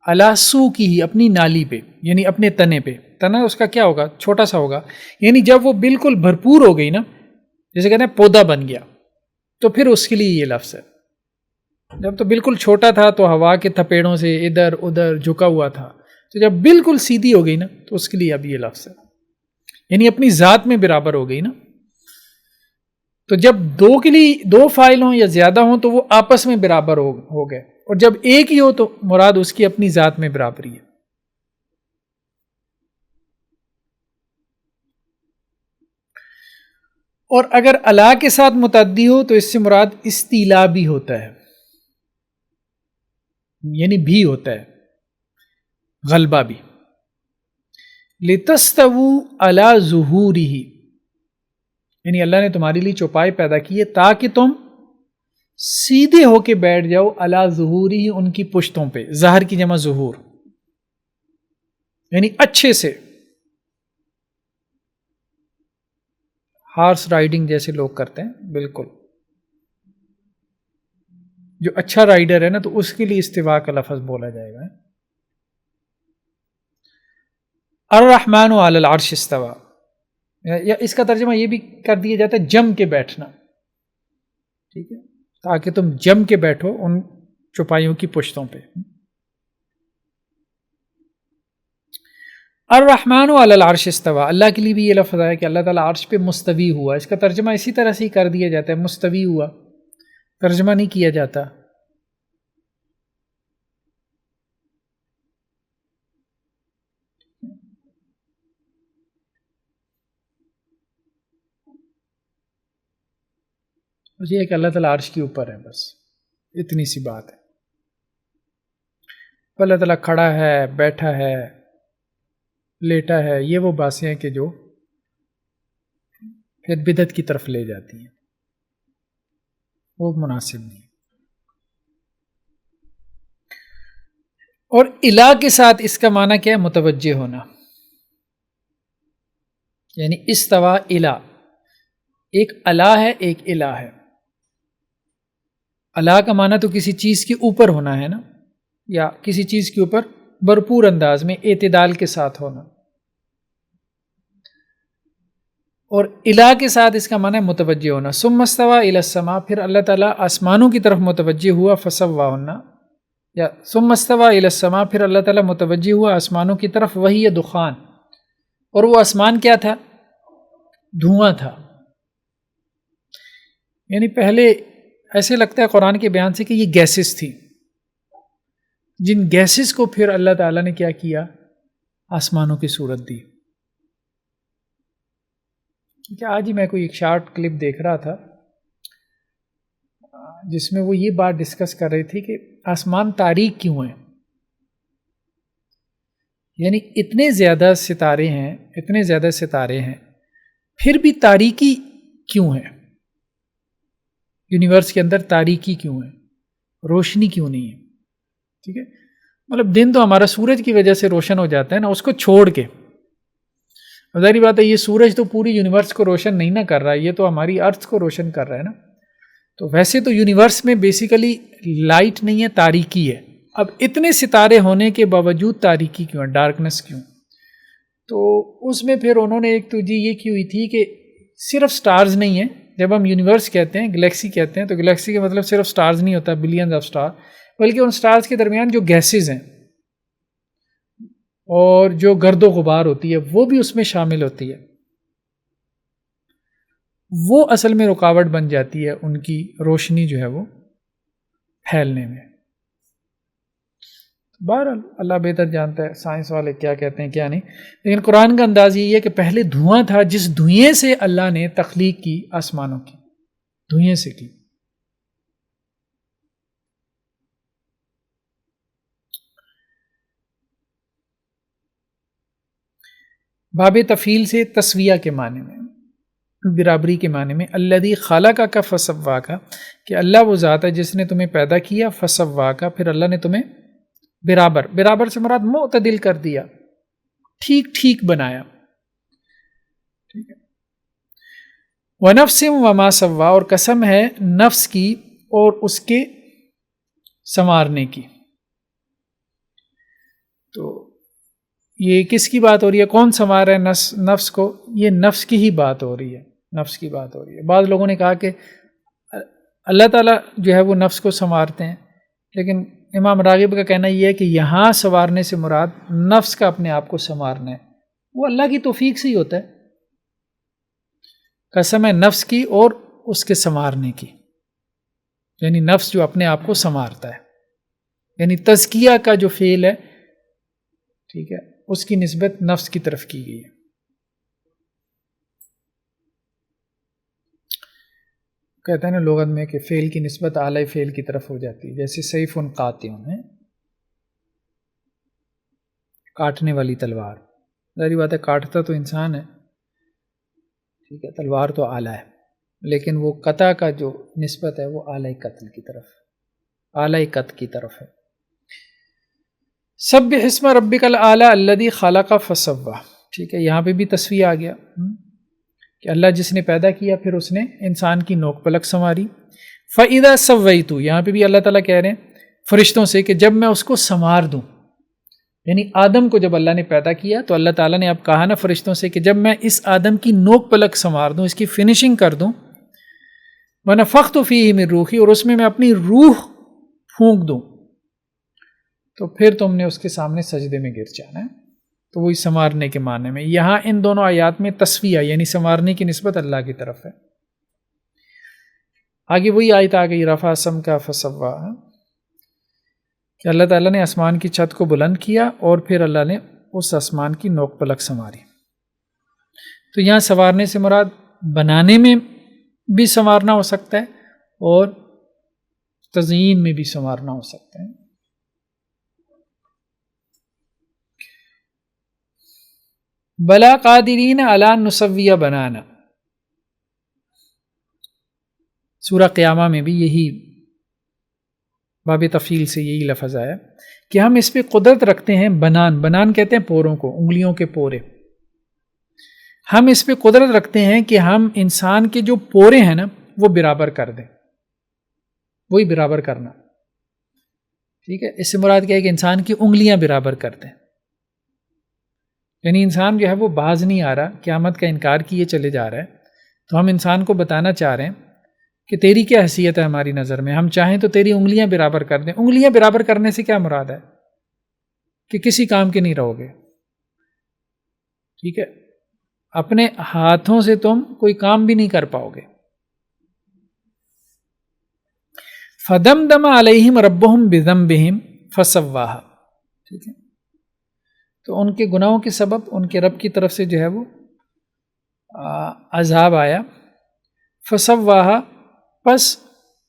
علی سوقہ، اپنی نالی پہ، یعنی اپنے تنے پہ۔ تنا اس کا کیا ہوگا؟ چھوٹا سا ہوگا، یعنی جب وہ بالکل بھرپور ہو گئی نا، جیسے کہتے ہیں پودا بن گیا، تو پھر اس کے لیے یہ لفظ ہے۔ جب تو بالکل چھوٹا تھا تو ہوا کے تھپیڑوں سے ادھر ادھر جھکا ہوا تھا، تو جب بالکل سیدھی ہو گئی نا تو اس کے لیے اب یہ لفظ ہے، یعنی اپنی ذات میں برابر ہو گئی نا۔ تو جب دو کے لیے دو فاعل ہوں یا زیادہ ہوں تو وہ آپس میں برابر ہو گئے، اور جب ایک ہی ہو تو مراد اس کی اپنی ذات میں برابری ہے۔ اور اگر الا کے ساتھ متعدی ہو تو اس سے مراد استیلا بھی ہوتا ہے، یعنی بھی ہوتا ہے، غلبہ بھی۔ لِتَسْتَوُوا عَلَى ظُهُورِهِ، یعنی اللہ نے تمہارے لیے چوپائے پیدا کی ہے تاکہ تم سیدھے ہو کے بیٹھ جاؤ، عَلَى ظُهُورِهِ، ان کی پشتوں پہ، ظہر کی جمع ظہور، یعنی اچھے سے، ہارس رائڈنگ جیسے لوگ کرتے ہیں، بالکل جو اچھا رائڈر ہے نا تو اس کے لیے استوا کا لفظ بولا جائے گا۔ الرحمن علی العرش استوا، یا اس کا ترجمہ یہ بھی کر دیا جاتا ہے جم کے بیٹھنا، ٹھیک ہے، تاکہ تم جم کے بیٹھو ان چوپائیوں کی پشتوں پہ۔ الرحمن علی العرش استوا، اللہ کے لیے بھی یہ لفظ ہے کہ اللہ تعالیٰ عرش پہ مستوی ہوا، اس کا ترجمہ اسی طرح سے ہی کر دیا جاتا ہے، مستوی ہوا، ترجمہ نہیں کیا جاتا۔ بس یہ ہے کہ اللہ تعالیٰ عرش کے اوپر ہے، بس اتنی سی بات ہے۔ اللہ تعالیٰ کھڑا ہے، بیٹھا ہے، لیٹا ہے، یہ وہ باتیں ہیں کہ جو پھر بدعت کی طرف لے جاتی ہیں۔ وہ مناسب نہیں. اور الہ کے ساتھ اس کا معنی کیا ہے؟ متوجہ ہونا. یعنی استوا الہ، ایک الہ ہے ایک الہ ہے. الہ کا معنی تو کسی چیز کے اوپر ہونا ہے نا، یا کسی چیز کے اوپر بھرپور انداز میں اعتدال کے ساتھ ہونا. اور الہ کے ساتھ اس کا معنی ہے متوجہ ہونا. ثم استوى الى السماء، پھر اللہ تعالیٰ آسمانوں کی طرف متوجہ ہوا. فسواہن، یا ثم استوى الى السماء، پھر اللہ تعالیٰ متوجہ ہوا آسمانوں کی طرف. وہی دخان، اور وہ آسمان کیا تھا؟ دھواں تھا. یعنی پہلے ایسے لگتا ہے قرآن کے بیان سے کہ یہ گیسز تھی، جن گیسز کو پھر اللہ تعالیٰ نے کیا کیا؟ آسمانوں کی صورت دی. کہ آج ہی میں کوئی ایک شارٹ کلپ دیکھ رہا تھا جس میں وہ یہ بات ڈسکس کر رہی تھی کہ آسمان تاریک کیوں ہیں. یعنی اتنے زیادہ ستارے ہیں پھر بھی تاریکی کیوں ہے؟ یونیورس کے اندر تاریکی کیوں ہے؟ روشنی کیوں نہیں ہے؟ ٹھیک ہے، مطلب دن تو ہمارا سورج کی وجہ سے روشن ہو جاتا ہے نا، اس کو چھوڑ کے. ظاہری بات ہے یہ سورج تو پوری یونیورس کو روشن نہیں نہ کر رہا ہے، یہ تو ہماری ارتھ کو روشن کر رہا ہے نا. تو ویسے تو یونیورس میں بیسیکلی لائٹ نہیں ہے، تاریکی ہے. اب اتنے ستارے ہونے کے باوجود تاریکی کیوں ہے؟ ڈارکنس کیوں؟ تو اس میں پھر انہوں نے ایک توجہ یہ کی ہوئی تھی کہ صرف سٹارز نہیں ہیں. جب ہم یونیورس کہتے ہیں، گلیکسی کہتے ہیں، تو گلیکسی کا مطلب صرف سٹارز نہیں ہوتا، بلینز آف سٹار، بلکہ ان سٹارز کے درمیان جو گیسز ہیں اور جو گرد و غبار ہوتی ہے وہ بھی اس میں شامل ہوتی ہے. وہ اصل میں رکاوٹ بن جاتی ہے ان کی روشنی جو ہے وہ پھیلنے میں. بہرحال اللہ بہتر جانتا ہے سائنس والے کیا کہتے ہیں کیا نہیں، لیکن قرآن کا انداز یہ ہے کہ پہلے دھواں تھا، جس دھوئیں سے اللہ نے تخلیق کی آسمانوں کی، دھوئیں سے کی. باب تفعیل سے تسویہ کے معنی میں، برابری کے معنی میں. الذی خلقک فسواک، کہ اللہ وہ ذات ہے جس نے تمہیں پیدا کیا. فسواک، پھر اللہ نے تمہیں برابر سے مراد معتدل کر دیا، ٹھیک بنایا. ٹھیک ہے. ونفس وما سوا، اور قسم ہے نفس کی اور اس کے سنوارنے کی. تو یہ کس کی بات ہو رہی ہے؟ کون سنوار ہے نفس کو؟ یہ نفس کی ہی بات ہو رہی ہے. بعض لوگوں نے کہا کہ اللہ تعالیٰ جو ہے وہ نفس کو سنوارتے ہیں، لیکن امام راغب کا کہنا یہ ہے کہ یہاں سنوارنے سے مراد نفس کا اپنے آپ کو سنوارنا ہے، وہ اللہ کی توفیق سے ہی ہوتا ہے. قسم ہے نفس کی اور اس کے سنوارنے کی، یعنی نفس جو اپنے آپ کو سنوارتا ہے، یعنی تزکیہ کا جو فعل ہے، ٹھیک ہے، اس کی نسبت نفس کی طرف کی گئی ہے. کہتے ہیں نا لغت میں کہ فعل کی نسبت اعلی فعل کی طرف ہو جاتی ہے، جیسے سیف قاطع ہے، کاٹنے والی تلوار. ظاہری بات ہے کاٹتا تو انسان ہے، ٹھیک ہے، تلوار تو اعلیٰ ہے، لیکن وہ قطع کا جو نسبت ہے وہ اعلی قتل کی طرف، اعلی قط کی طرف ہے. سبح اسم ربک الاعلی الذی خلق فسوی، ٹھیک ہے، یہاں پہ بھی تسویہ آ گیا کہ اللہ جس نے پیدا کیا پھر اس نے انسان کی نوک پلک سنواری. فَإِذَا سَوَّيْتُ، یہاں پہ بھی اللہ تعالیٰ کہہ رہے ہیں فرشتوں سے کہ جب میں اس کو سنوار دوں، یعنی آدم کو جب اللہ نے پیدا کیا تو اللہ تعالیٰ نے اب کہا نا فرشتوں سے کہ جب میں اس آدم کی نوک پلک سنوار دوں، اس کی فنشنگ کر دوں. وَنَفَخْتُ فِيهِ مِن رُوحِي، اور اس میں اپنی روح پھونک دوں، تو پھر تم نے اس کے سامنے سجدے میں گر جانا ہے. تو وہی سنوارنے کے معنی میں یہاں ان دونوں آیات میں تسویہ یعنی سنوارنے کی نسبت اللہ کی طرف ہے. آگے وہی آیت آ گئی رفع سمکا فسوا، کہ اللہ تعالیٰ نے آسمان کی چھت کو بلند کیا اور پھر اللہ نے اس آسمان کی نوک پلک سنواری. تو یہاں سنوارنے سے مراد بنانے میں بھی سنوارنا ہو سکتا ہے اور تزئین میں بھی سنوارنا ہو سکتا ہے. بلا قادرین علی نسویہ بنانا. سورہ قیامہ میں بھی یہی باب تفصیل سے یہی لفظ آیا کہ ہم اس پہ قدرت رکھتے ہیں، بنان کہتے ہیں پوروں کو، انگلیوں کے پورے، ہم اس پہ قدرت رکھتے ہیں کہ ہم انسان کے جو پورے ہیں نا وہ برابر کر دیں، وہی برابر کرنا، ٹھیک ہے. اس سے مراد کیا ہے کہ انسان کی انگلیاں برابر کر دیں، یعنی انسان جو ہے وہ باز نہیں آ رہا، قیامت کا انکار کیے چلے جا رہا ہے. تو ہم انسان کو بتانا چاہ رہے ہیں کہ تیری کیا حیثیت ہے ہماری نظر میں، ہم چاہیں تو تیری انگلیاں برابر کر دیں. انگلیاں برابر کرنے سے کیا مراد ہے کہ کسی کام کے نہیں رہو گے، ٹھیک ہے، اپنے ہاتھوں سے تم کوئی کام بھی نہیں کر پاؤ گے. فدمدم علیہم ربہم بذنبہم فسواہا، ٹھیک ہے. تو ان کے گناہوں کے سبب ان کے رب کی طرف سے جو ہے وہ عذاب آیا. فسواہا، پس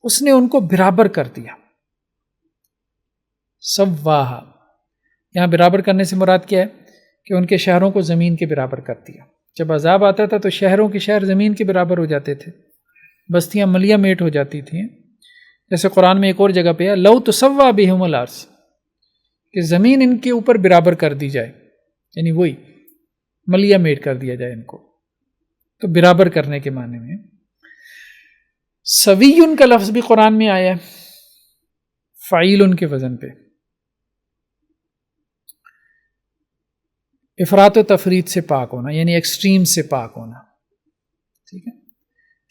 اس نے ان کو برابر کر دیا. سواہا، یہاں برابر کرنے سے مراد کیا ہے کہ ان کے شہروں کو زمین کے برابر کر دیا. جب عذاب آتا تھا تو شہروں کے شہر زمین کے برابر ہو جاتے تھے، بستیاں ملیاں میٹ ہو جاتی تھیں. جیسے قرآن میں ایک اور جگہ پہ ہے لو تسوا بہم الارض، کہ زمین ان کے اوپر برابر کر دی جائے، یعنی وہی ملیاں میٹ کر دیا جائے ان کو. تو برابر کرنے کے معنی میں سویٌ کا لفظ بھی قرآن میں آیا ہے، فعیل کے وزن پہ. افراط و تفرید سے پاک ہونا، یعنی ایکسٹریم سے پاک ہونا، ٹھیک ہے.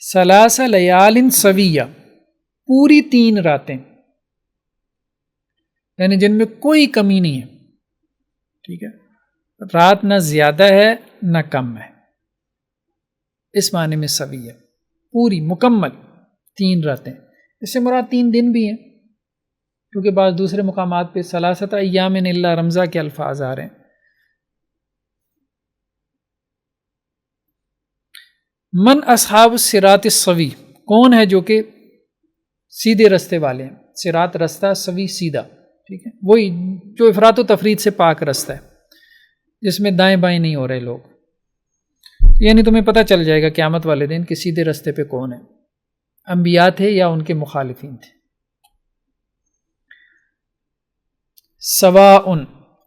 ثلاث لیال سویہ، پوری 3 راتیں، یعنی جن میں کوئی کمی نہیں ہے، ٹھیک ہے. رات نہ زیادہ ہے نہ کم ہے، اس معنی میں سویہ، پوری مکمل 3 راتیں. اس سے مراد 3 دن بھی ہیں، کیونکہ بعض دوسرے مقامات پہ ثلاثۃ ایام الا رمضہ کے الفاظ آ رہے ہیں. من اصحاب الصراط السوی، کون ہے جو کہ سیدھے رستے والے ہیں. صراط رستہ، سوی سیدھا، ٹھیک ہے، وہی جو افراط و تفرید سے پاک رستہ ہے، جس میں دائیں بائیں نہیں ہو رہے لوگ. یعنی تمہیں پتہ چل جائے گا قیامت والے دن کہ سیدھے رستے پہ کون ہے، انبیاء تھے یا ان کے مخالفین تھے. سواء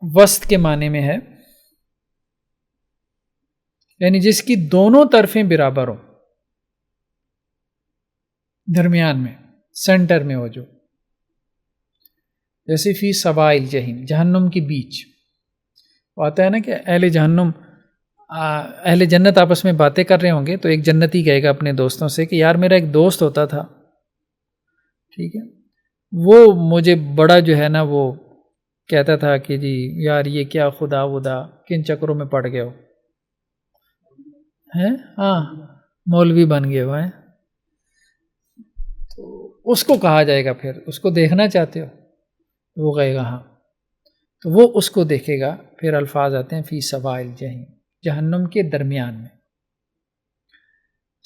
وسط کے معنی میں ہے، یعنی جس کی دونوں طرفیں برابر ہوں، درمیان میں، سینٹر میں ہو، جو جیسے فی سواء الجحیم، جہنم کے بیچ. وہ آتا ہے نا کہ اہل جنت آپس میں باتیں کر رہے ہوں گے، تو ایک جنتی کہے گا اپنے دوستوں سے کہ یار میرا ایک دوست ہوتا تھا، ٹھیک ہے، وہ مجھے بڑا جو ہے نا وہ کہتا تھا کہ جی یار یہ کیا خدا ودا کن چکروں میں پڑ گئے ہو ہیں، ہاں مولوی بن گئے ہو ہیں. تو اس کو کہا جائے گا، پھر اس کو دیکھنا چاہتے ہو؟ وہ کہے گا ہاں. تو وہ اس کو دیکھے گا. پھر الفاظ آتے ہیں فی سواء الجحیم، جہنم کے درمیان میں.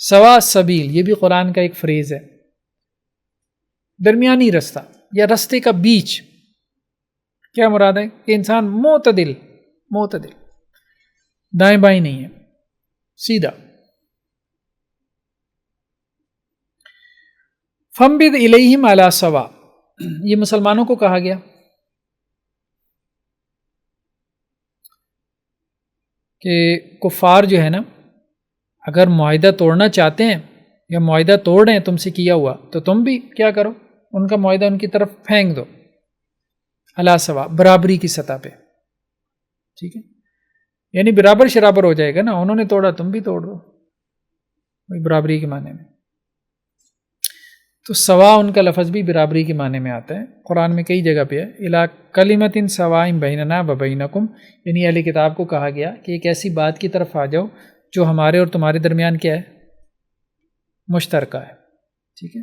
سوا سبیل، یہ بھی قرآن کا ایک فریز ہے، درمیانی رستہ یا رستے کا بیچ. کیا مراد ہے کہ انسان معتدل دائیں بائیں نہیں ہے، سیدھا. فَانبِذْ إِلَيْهِمْ عَلَى سَوَاءٍ، یہ مسلمانوں کو کہا گیا کہ کفار جو ہے نا اگر معاہدہ توڑنا چاہتے ہیں یا معاہدہ توڑ رہے ہیں تم سے کیا ہوا، تو تم بھی کیا کرو، ان کا معاہدہ ان کی طرف پھینک دو. علی سوا، برابری کی سطح پہ، ٹھیک ہے، یعنی برابر شرابر ہو جائے گا نا، انہوں نے توڑا تم بھی توڑ دو، برابری کے معنی میں. تو سوا ان کا لفظ بھی برابری کے معنی میں آتا ہے، قرآن میں کئی جگہ پہ ہے. الی کلمۃ سواء بیننا و بینکم، یعنی اہل کتاب کو کہا گیا کہ ایک ایسی بات کی طرف آ جاؤ جو ہمارے اور تمہارے درمیان کیا ہے، مشترکہ ہے، ٹھیک ہے،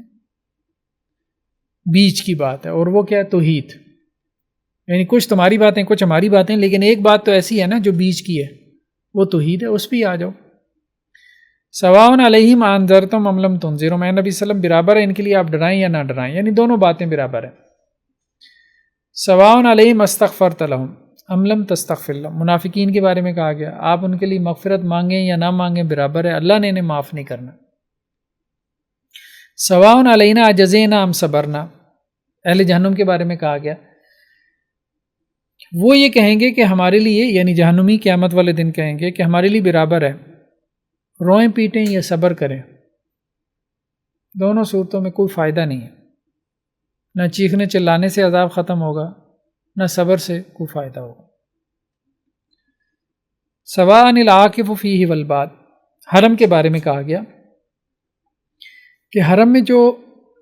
بیچ کی بات ہے. اور وہ کیا ہے، توحید، یعنی کچھ تمہاری باتیں کچھ ہماری باتیں، لیکن ایک بات تو ایسی ہے نا جو بیچ کی ہے، وہ توحید ہے، اس پہ آ جاؤ. سواء علیہم انذرتم ام لم تنذروا، میں نبی صلی اللہ علیہ وسلم برابر ہے ان کے لیے آپ ڈرائیں یا نہ ڈرائیں، یعنی دونوں باتیں برابر ہیں. سواء علیہم استغفرت لہم ام لم تستغفر لہم، منافقین کے بارے میں کہا گیا آپ ان کے لیے مغفرت مانگیں یا نہ مانگیں برابر ہے، اللہ نے انہیں معاف نہیں کرنا. سواء علینا اجزینا ام صبرنا، اہل جہنم کے بارے میں کہا گیا، وہ یہ کہیں گے کہ ہمارے لیے، یعنی جہنمی قیامت والے دن کہیں گے کہ ہمارے لیے برابر ہے روئیں پیٹیں یا صبر کریں، دونوں صورتوں میں کوئی فائدہ نہیں ہے، نہ چیخنے چلانے سے عذاب ختم ہوگا نہ صبر سے کوئی فائدہ ہوگا۔ سواء العاکف فیہ والباد، حرم کے بارے میں کہا گیا کہ حرم میں جو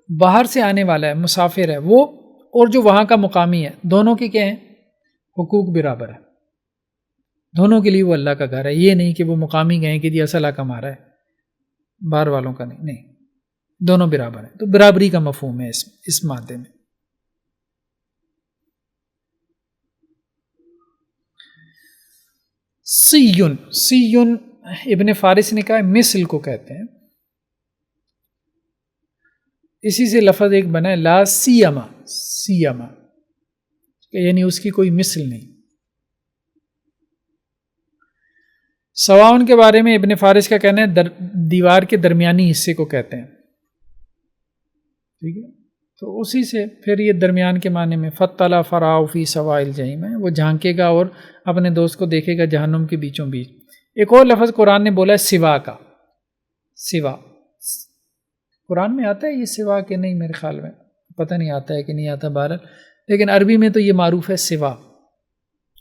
باہر سے آنے والا ہے، مسافر ہے، وہ اور جو وہاں کا مقامی ہے، دونوں کے کیا ہیں؟ حقوق برابر ہے، دونوں کے لیے وہ اللہ کا گھر ہے۔ یہ نہیں کہ وہ مقامی گئے کہ جی اصلہ کما رہا ہے، باہر والوں کا نہیں، دونوں برابر ہیں۔ تو برابری کا مفہوم ہے اس مادے میں۔ سیون ابن فارس نے کہا مثل کو کہتے ہیں، اسی سے لفظ ایک بنا ہے لا سیما، یعنی اس کی کوئی مثل نہیں۔ سواؤن کے بارے میں ابن فارس کا کہنا ہے دیوار کے درمیانی حصے کو کہتے ہیں، ٹھیک ہے، تو اسی سے پھر یہ درمیان کے معنی میں فَطَّلَعَ فَرَآهُ فِي سَوَاءِ الْجَحِيمِ ہے، وہ جھانکے گا اور اپنے دوست کو دیکھے گا جہنم کے بیچوں بیچ۔ ایک اور لفظ قرآن نے بولا ہے سوا کا، سوا قرآن میں آتا ہے یہ سوا کہ نہیں، میرے خیال میں پتہ نہیں آتا ہے کہ نہیں آتا بہرحال، لیکن عربی میں تو یہ معروف ہے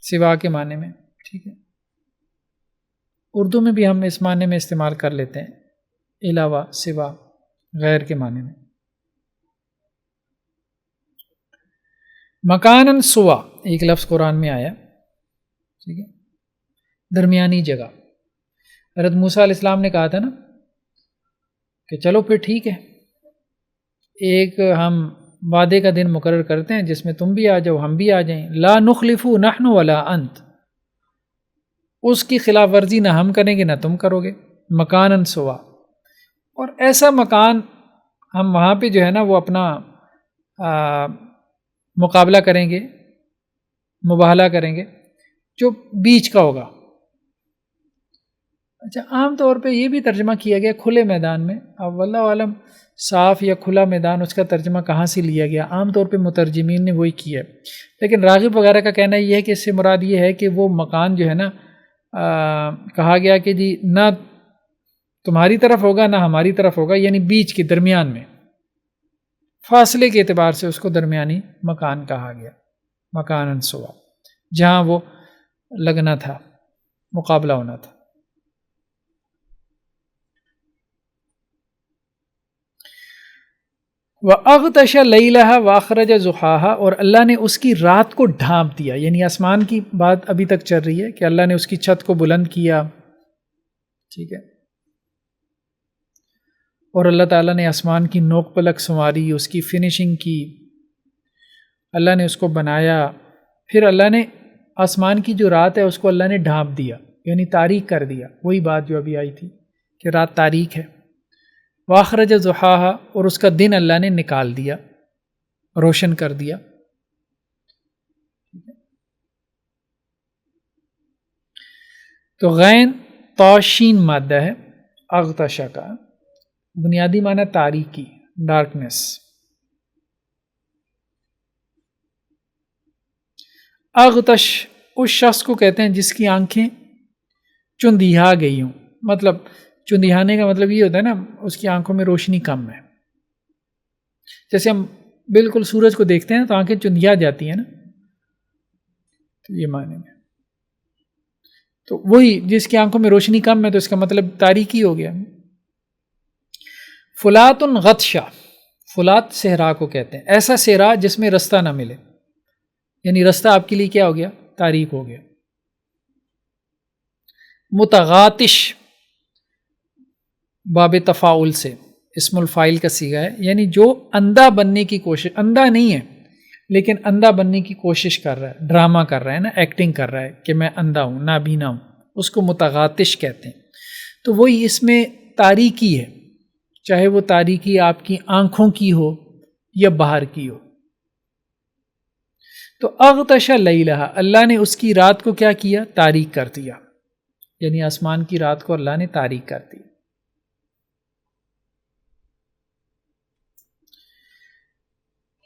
سوا کے معنی میں، ٹھیک ہے۔ اردو میں بھی ہم اس معنی میں استعمال کر لیتے ہیں، علاوہ، سوا، غیر کے معنی میں۔ مکانن سوا ایک لفظ قرآن میں آیا، ٹھیک ہے، درمیانی جگہ۔ حضرت موسیٰ علیہ السلام نے کہا تھا نا کہ چلو پھر ٹھیک ہے، ایک ہم وعدے کا دن مقرر کرتے ہیں جس میں تم بھی آ جاؤ ہم بھی آ جائیں، لا نخلف نحن ولا انت، اس کی خلاف ورزی نہ ہم کریں گے نہ تم کرو گے، مکانن سوا، اور ایسا مکان ہم وہاں پہ جو ہے نا وہ اپنا مقابلہ کریں گے، مباہلہ کریں گے، جو بیچ کا ہوگا۔ اچھا، عام طور پہ یہ بھی ترجمہ کیا گیا کھلے میدان میں، اب واللہ عالم صاف یا کھلا میدان اس کا ترجمہ کہاں سے لیا گیا، عام طور پہ مترجمین نے وہی کیا ہے، لیکن راغب وغیرہ کا کہنا یہ ہے کہ اس سے مراد یہ ہے کہ وہ مکان جو ہے نا کہا گیا کہ جی نہ تمہاری طرف ہوگا نہ ہماری طرف ہوگا، یعنی بیچ کے درمیان میں، فاصلے کے اعتبار سے اس کو درمیانی مکان کہا گیا، مکانن سوا، جہاں وہ لگنا تھا، مقابلہ ہونا تھا۔ وَأَغْطَشَ لَيْلَهَا وَأَخْرَجَ ضُحَاهَا، اور اللہ نے اس کی رات کو ڈھانپ دیا، یعنی آسمان کی بات ابھی تک چل رہی ہے کہ اللہ نے اس کی چھت کو بلند کیا، ٹھیک ہے، اور اللہ تعالیٰ نے آسمان کی نوک پلک سنواری، اس کی فنیشنگ کی، اللہ نے اس کو بنایا، پھر اللہ نے آسمان کی جو رات ہے اس کو اللہ نے ڈھانپ دیا، یعنی تاریک کر دیا، وہی بات جو ابھی آئی تھی کہ رات تاریک ہے۔ وَأَخْرَجَ ضُحَاهَا، اور اس کا دن اللہ نے نکال دیا، روشن کر دیا۔ تو غین طاشین مادہ ہے، اغتشا کا بنیادی معنی تاریکی، ڈارکنیس۔ اغتش اس شخص کو کہتے ہیں جس کی آنکھیں چندھیا گئی ہوں، مطلب چندھیانے کا مطلب یہ ہوتا ہے نا اس کی آنکھوں میں روشنی کم ہے، جیسے ہم بالکل سورج کو دیکھتے ہیں تو آنکھیں چندھیا جاتی ہیں نا، تو یہ معنی میں، تو وہی جس کی آنکھوں میں روشنی کم ہے تو اس کا مطلب تاریکی ہو گیا۔ فلات غطشا، فلات صحرا کو کہتے ہیں، ایسا صحرا جس میں رستہ نہ ملے، یعنی رستہ آپ کے لیے کیا ہو گیا؟ تاریک ہو گیا۔ متغاطش باب تفاعل سے اسم الفاعل کا صیغہ ہے، یعنی جو اندھا بننے کی کوشش، اندھا نہیں ہے لیکن اندھا بننے کی کوشش کر رہا ہے، ڈرامہ کر رہا ہے نا، ایکٹنگ کر رہا ہے کہ میں اندھا ہوں، نابینا ہوں، اس کو متغاطش کہتے ہیں۔ تو وہی اس میں تاریکی ہے، چاہے وہ تاریکی آپ کی آنکھوں کی ہو یا باہر کی ہو۔ تو اغتش لیلہا، اللہ نے اس کی رات کو کیا کیا؟ تاریک کر دیا، یعنی آسمان کی رات کو اللہ نے تاریک کر دی۔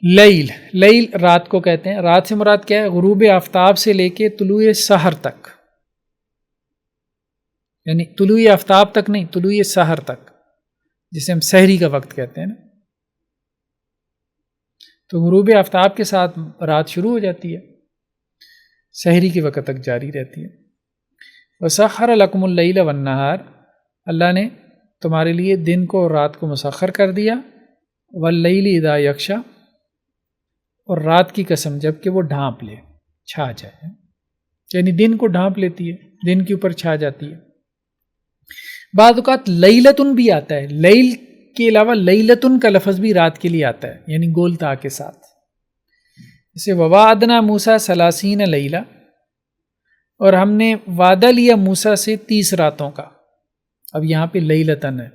لیل، لیل رات کو کہتے ہیں. رات سے مراد کیا ہے؟ غروب آفتاب سے لے کے طلوع سحر تک، یعنی طلوع آفتاب تک نہیں، طلوع سحر تک، جسے ہم سحری کا وقت کہتے ہیں نا. تو غروب آفتاب کے ساتھ رات شروع ہو جاتی ہے، سحری کے وقت تک جاری رہتی ہے. وَسَخَّرَ لَكُمُ اللَّيْلَ وَالنَّهَارَ، اللہ نے تمہارے لیے دن کو اور رات کو مسخر کر دیا. وَاللَّيْلِ إِذَا يَغْشَى، اور رات کی قسم جب کہ وہ ڈھانپ لے، چھا جائے، یعنی دن کو ڈھانپ لیتی ہے، دن کے اوپر چھا جاتی ہے. بعض اوقات لیلتن بھی آتا ہے، لیل کے علاوہ لیلتن کا لفظ بھی رات کے لیے آتا ہے، یعنی گول تا کے ساتھ. جیسے وَوَعَدْنَا مُوسَىٰ 30 لیلہ، اور ہم نے وعدہ لیا موسیٰ سے 30 راتوں کا. اب یہاں پہ لیلتن ہے،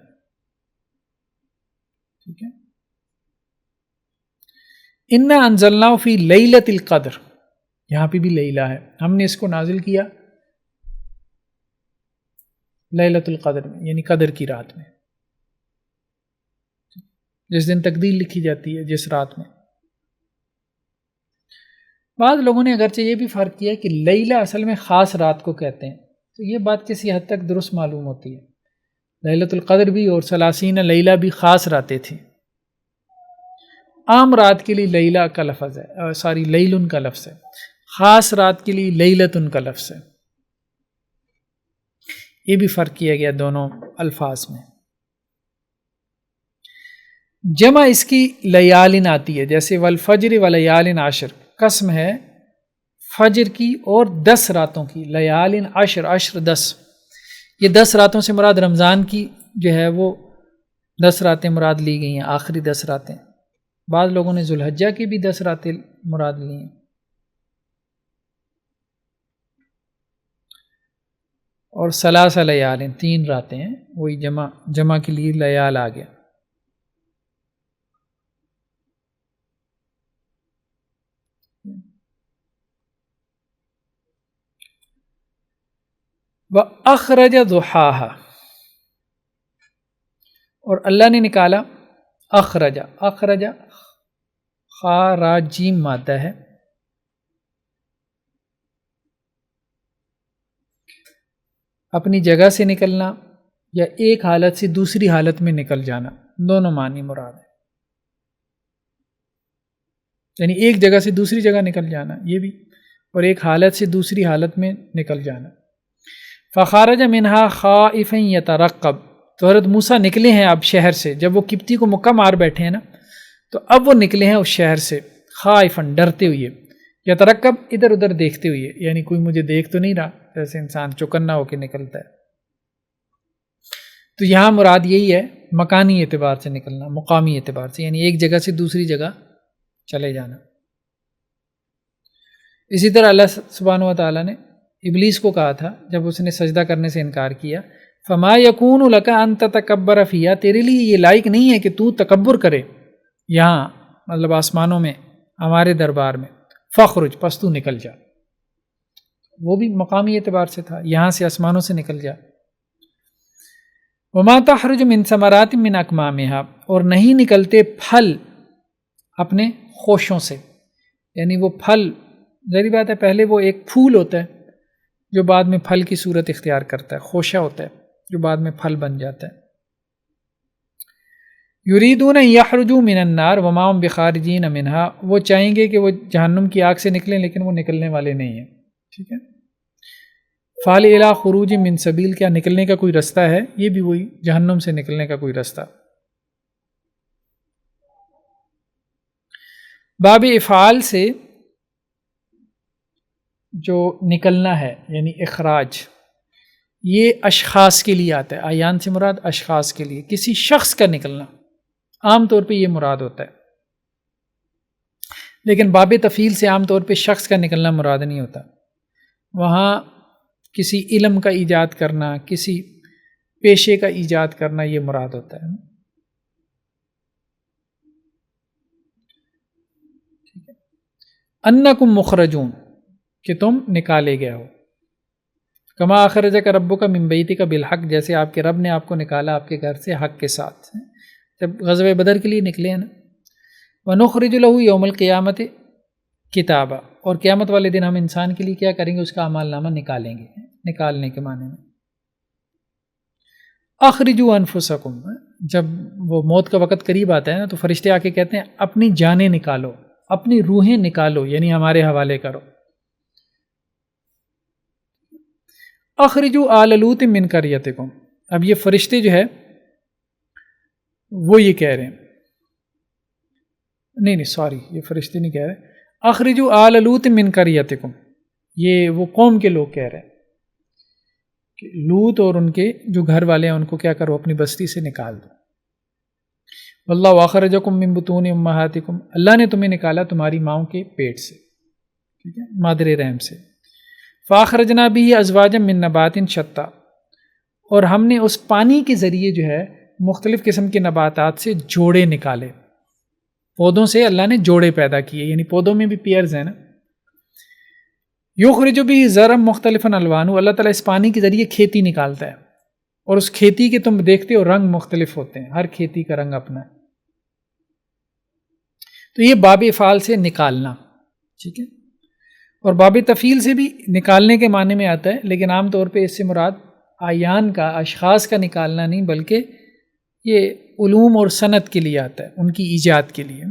ٹھیک ہے. اِنَّا أَنزَلْنَاهُ فِي لَيْلَةِ الْقَدْرِ، یہاں پہ بھی لیلہ ہے، ہم نے اس کو نازل کیا لیلۃ القدر میں، یعنی قدر کی رات میں، جس دن تقدیر لکھی جاتی ہے، جس رات میں. بعض لوگوں نے اگرچہ یہ بھی فرق کیا کہ لیلہ اصل میں خاص رات کو کہتے ہیں، تو یہ بات کسی حد تک درست معلوم ہوتی ہے. لیلۃ القدر بھی اور 30 لیلہ بھی خاص راتیں تھیں. عام رات کے لیے لیلہ کا لفظ ہے، لیلن کا لفظ ہے. خاص رات کے لیے لیلتن کا لفظ ہے. یہ بھی فرق کیا گیا دونوں الفاظ میں. جمع اس کی لیالن آتی ہے، جیسے والفجر ولیالن عشر، قسم ہے فجر کی اور 10 راتوں کی. لیالن عشر، عشر 10، یہ 10 راتوں سے مراد رمضان کی جو ہے وہ 10 راتیں مراد لی گئی ہیں، آخری 10 راتیں. بعض لوگوں نے ذوالحجہ کی بھی 10 راتیں مراد لی ہیں. اور 3 لیالن 3 راتیں ہیں، وہی جمع کے لیے لیال آ گیا. وَأَخْرَجَ ضُحَاهَا، اور اللہ نے نکالا. اخرج، اخرج خا را جیم مادہ ہے، اپنی جگہ سے نکلنا یا ایک حالت سے دوسری حالت میں نکل جانا، دونوں معنی مراد ہے. یعنی ایک جگہ سے دوسری جگہ نکل جانا یہ بھی، اور ایک حالت سے دوسری حالت میں نکل جانا. فخرج منہا خائفا یترقب، تو حضرت موسیٰ نکلے ہیں اب شہر سے، جب وہ قبطی کو مکہ مار بیٹھے ہیں نا، تو اب وہ نکلے ہیں اس شہر سے خائفا، ڈرتے ہوئے، یترقب ادھر ادھر دیکھتے ہوئے، یعنی کوئی مجھے دیکھ تو نہیں رہا، جیسے انسان چوکنا ہو کے نکلتا ہے. تو یہاں مراد یہی ہے، مکانی اعتبار سے نکلنا، مقامی اعتبار سے، یعنی ایک جگہ سے دوسری جگہ چلے جانا. اسی طرح اللہ سبحانہ و تعالیٰ نے ابلیس کو کہا تھا جب اس نے سجدہ کرنے سے انکار کیا، فما یکون لک ان تتکبر فیہا، تیرے لیے یہ لائق نہیں ہے کہ تو تکبر کرے یہاں، مطلب آسمانوں میں، ہمارے دربار میں. فخرج، پس تو نکل جا. وہ بھی مقامی اعتبار سے تھا، یہاں سے آسمانوں سے نکل جا. وما تخرج من ثمرات من اکمامہا، اور نہیں نکلتے پھل اپنے خوشوں سے، یعنی وہ پھل، ظاہری بات ہے پہلے وہ ایک پھول ہوتا ہے جو بعد میں پھل کی صورت اختیار کرتا ہے، خوشہ ہوتا ہے جو بعد میں پھل بن جاتا ہے. یریدون ان یخرجوا من النار وما هم بخارجین منها، وہ چاہیں گے کہ وہ جہنم کی آگ سے نکلیں لیکن وہ نکلنے والے نہیں ہیں. ٹھیک ہے. فال الی خروج من سبیل، کیا نکلنے کا کوئی رستہ ہے؟ یہ بھی وہی، جہنم سے نکلنے کا کوئی رستہ. باب افعال سے جو نکلنا ہے یعنی اخراج، یہ اشخاص کے لیے آتا ہے. اعیان سے مراد اشخاص کے لیے، کسی شخص کا نکلنا عام طور پہ یہ مراد ہوتا ہے. لیکن باب تفعیل سے عام طور پہ شخص کا نکلنا مراد نہیں ہوتا، وہاں کسی علم کا ایجاد کرنا، کسی پیشے کا ایجاد کرنا یہ مراد ہوتا ہے. انکم مخرجون، کہ تم نکالے گئے ہو. کما اخرجک ربک من بیتک بالحق، جیسے آپ کے رب نے آپ کو نکالا آپ کے گھر سے حق کے ساتھ. جب غزوہ بدر کے لیے نکلے ہیں نا، وَنُخْرِجُ لَهُ يَوْمَ الْقِيَامَةِ کتابہ، اور قیامت والے دن ہم انسان کے لیے کیا کریں گے؟ اس کا اعمال نامہ نکالیں گے، نکالنے کے معنی میں اخرجوا انفسکم، جب وہ موت کا وقت قریب آتا ہے نا تو فرشتے آ کے کہتے ہیں اپنی جانیں نکالو، اپنی روحیں نکالو، یعنی ہمارے حوالے کرو. اخرجوا آل لوط من قریتکم، اب یہ فرشتے جو ہے وہ یہ کہہ رہے ہیں، نہیں سوری، یہ فرشتے نہیں کہہ رہے، اخرجوا آل لوط من قریتکم، یہ وہ قوم کے لوگ کہہ رہے ہیں کہ لوط اور ان کے جو گھر والے ہیں ان کو کیا کرو؟ اپنی بستی سے نکال دو. واللہ اخرجکم من بطون امہاتکم، اللہ نے تمہیں نکالا تمہاری ماؤں کے پیٹ سے، ٹھیک ہے، مادر رحم سے. فاخرجنا به ازواجا من نبات شتى، اور ہم نے اس پانی کے ذریعے جو ہے مختلف قسم کے نباتات سے جوڑے نکالے. پودوں سے اللہ نے جوڑے پیدا کیے، یعنی پودوں میں بھی پیئرز ہیں نا. یخرج به زرعا مختلفا الوانہ، اللہ تعالیٰ اس پانی کے ذریعے کھیتی نکالتا ہے، اور اس کھیتی کے تم دیکھتے ہو رنگ مختلف ہوتے ہیں، ہر کھیتی کا رنگ اپنا ہے. تو یہ باب افعال سے نکالنا، ٹھیک ہے، اور باب تفعیل سے بھی نکالنے کے معنی میں آتا ہے، لیکن عام طور پہ اس سے مراد اعیان کا، اشخاص کا نکالنا نہیں، بلکہ یہ علوم اور صنعت کے لیے آتا ہے، ان کی ایجاد کے لیے.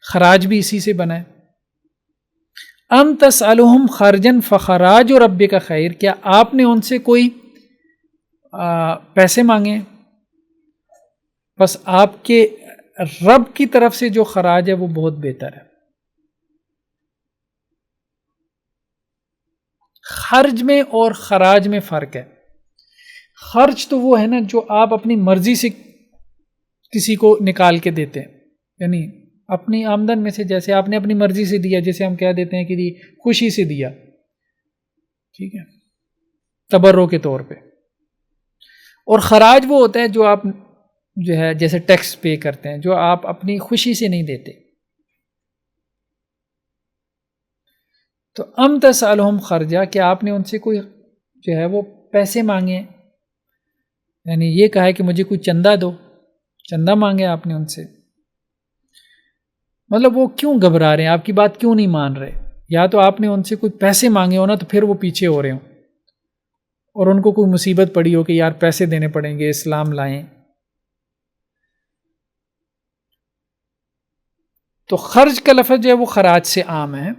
خراج بھی اسی سے بنا ہے. ام تسألہم خرجا فخراج ربک خیر، کیا آپ نے ان سے کوئی پیسے مانگے؟ بس آپ کے رب کی طرف سے جو خراج ہے وہ بہت بہتر ہے. خرج میں اور خراج میں فرق ہے. خرچ تو وہ ہے نا جو آپ اپنی مرضی سے کسی کو نکال کے دیتے ہیں، یعنی اپنی آمدن میں سے، جیسے آپ نے اپنی مرضی سے دیا، جیسے ہم کہہ دیتے ہیں کہ دی خوشی سے دیا، ٹھیک ہے، تبرع کے طور پہ. اور خراج وہ ہوتا ہے جو آپ جو ہے جیسے ٹیکس پے کرتے ہیں، جو آپ اپنی خوشی سے نہیں دیتے. تو ام تسألہم خرجا، کہ آپ نے ان سے کوئی جو ہے وہ پیسے مانگے، یعنی یہ کہا ہے کہ مجھے کوئی چندہ دو، چندہ مانگے آپ نے ان سے. مطلب وہ کیوں گھبرا رہے ہیں، آپ کی بات کیوں نہیں مان رہے؟ یا تو آپ نے ان سے کوئی پیسے مانگے ہو نا، تو پھر وہ پیچھے ہو رہے ہوں، اور ان کو کوئی مصیبت پڑی ہو کہ یار پیسے دینے پڑیں گے، اسلام لائیں. تو خرج کا لفظ جو ہے وہ خراج سے عام ہے.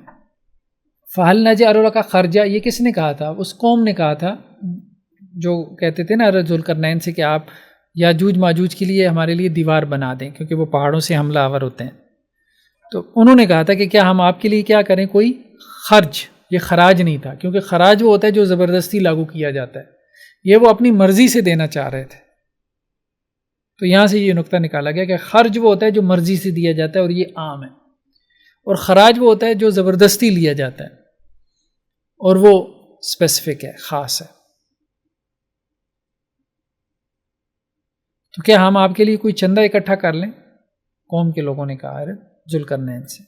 فہل نجعل لک خرجا، یہ کس نے کہا تھا؟ اس قوم نے کہا تھا جو کہتے تھے نا ذوالقرنین سے کہ آپ یاجوج ماجوج کے لیے ہمارے لیے دیوار بنا دیں، کیونکہ وہ پہاڑوں سے حملہ آور ہوتے ہیں. تو انہوں نے کہا تھا کہ کیا ہم آپ کے لیے کیا کریں کوئی خرچ؟ یہ خراج نہیں تھا، کیونکہ خراج وہ ہوتا ہے جو زبردستی لاگو کیا جاتا ہے، یہ وہ اپنی مرضی سے دینا چاہ رہے تھے. تو یہاں سے یہ نقطہ نکالا گیا کہ خرج وہ ہوتا ہے جو مرضی سے دیا جاتا ہے، اور یہ عام ہے. اور خراج وہ ہوتا ہے جو زبردستی لیا جاتا ہے، اور وہ اسپیسیفک ہے، خاص ہے. تو کیا ہم آپ کے لیے کوئی چندہ اکٹھا کر لیں؟ قوم کے لوگوں نے کہا ہے ذوالقرنین سے.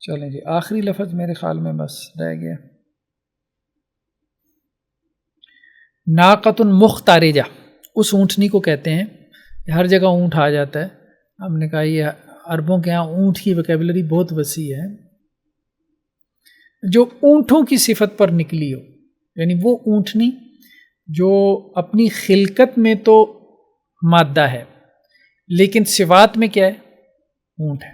چلیں جی، آخری لفظ میرے خیال میں بس رہ گیا. ناقۃ مختارجہ، اس اونٹنی کو کہتے ہیں، ہر جگہ اونٹ آ جاتا ہے. ہم نے کہا یہ عربوں کے ہاں اونٹ کی ویکیبلری بہت وسیع ہے. جو اونٹوں کی صفت پر نکلی ہو، یعنی وہ اونٹنی جو اپنی خلقت میں تو مادہ ہے لیکن صفات میں کیا ہے؟ اونٹ ہے.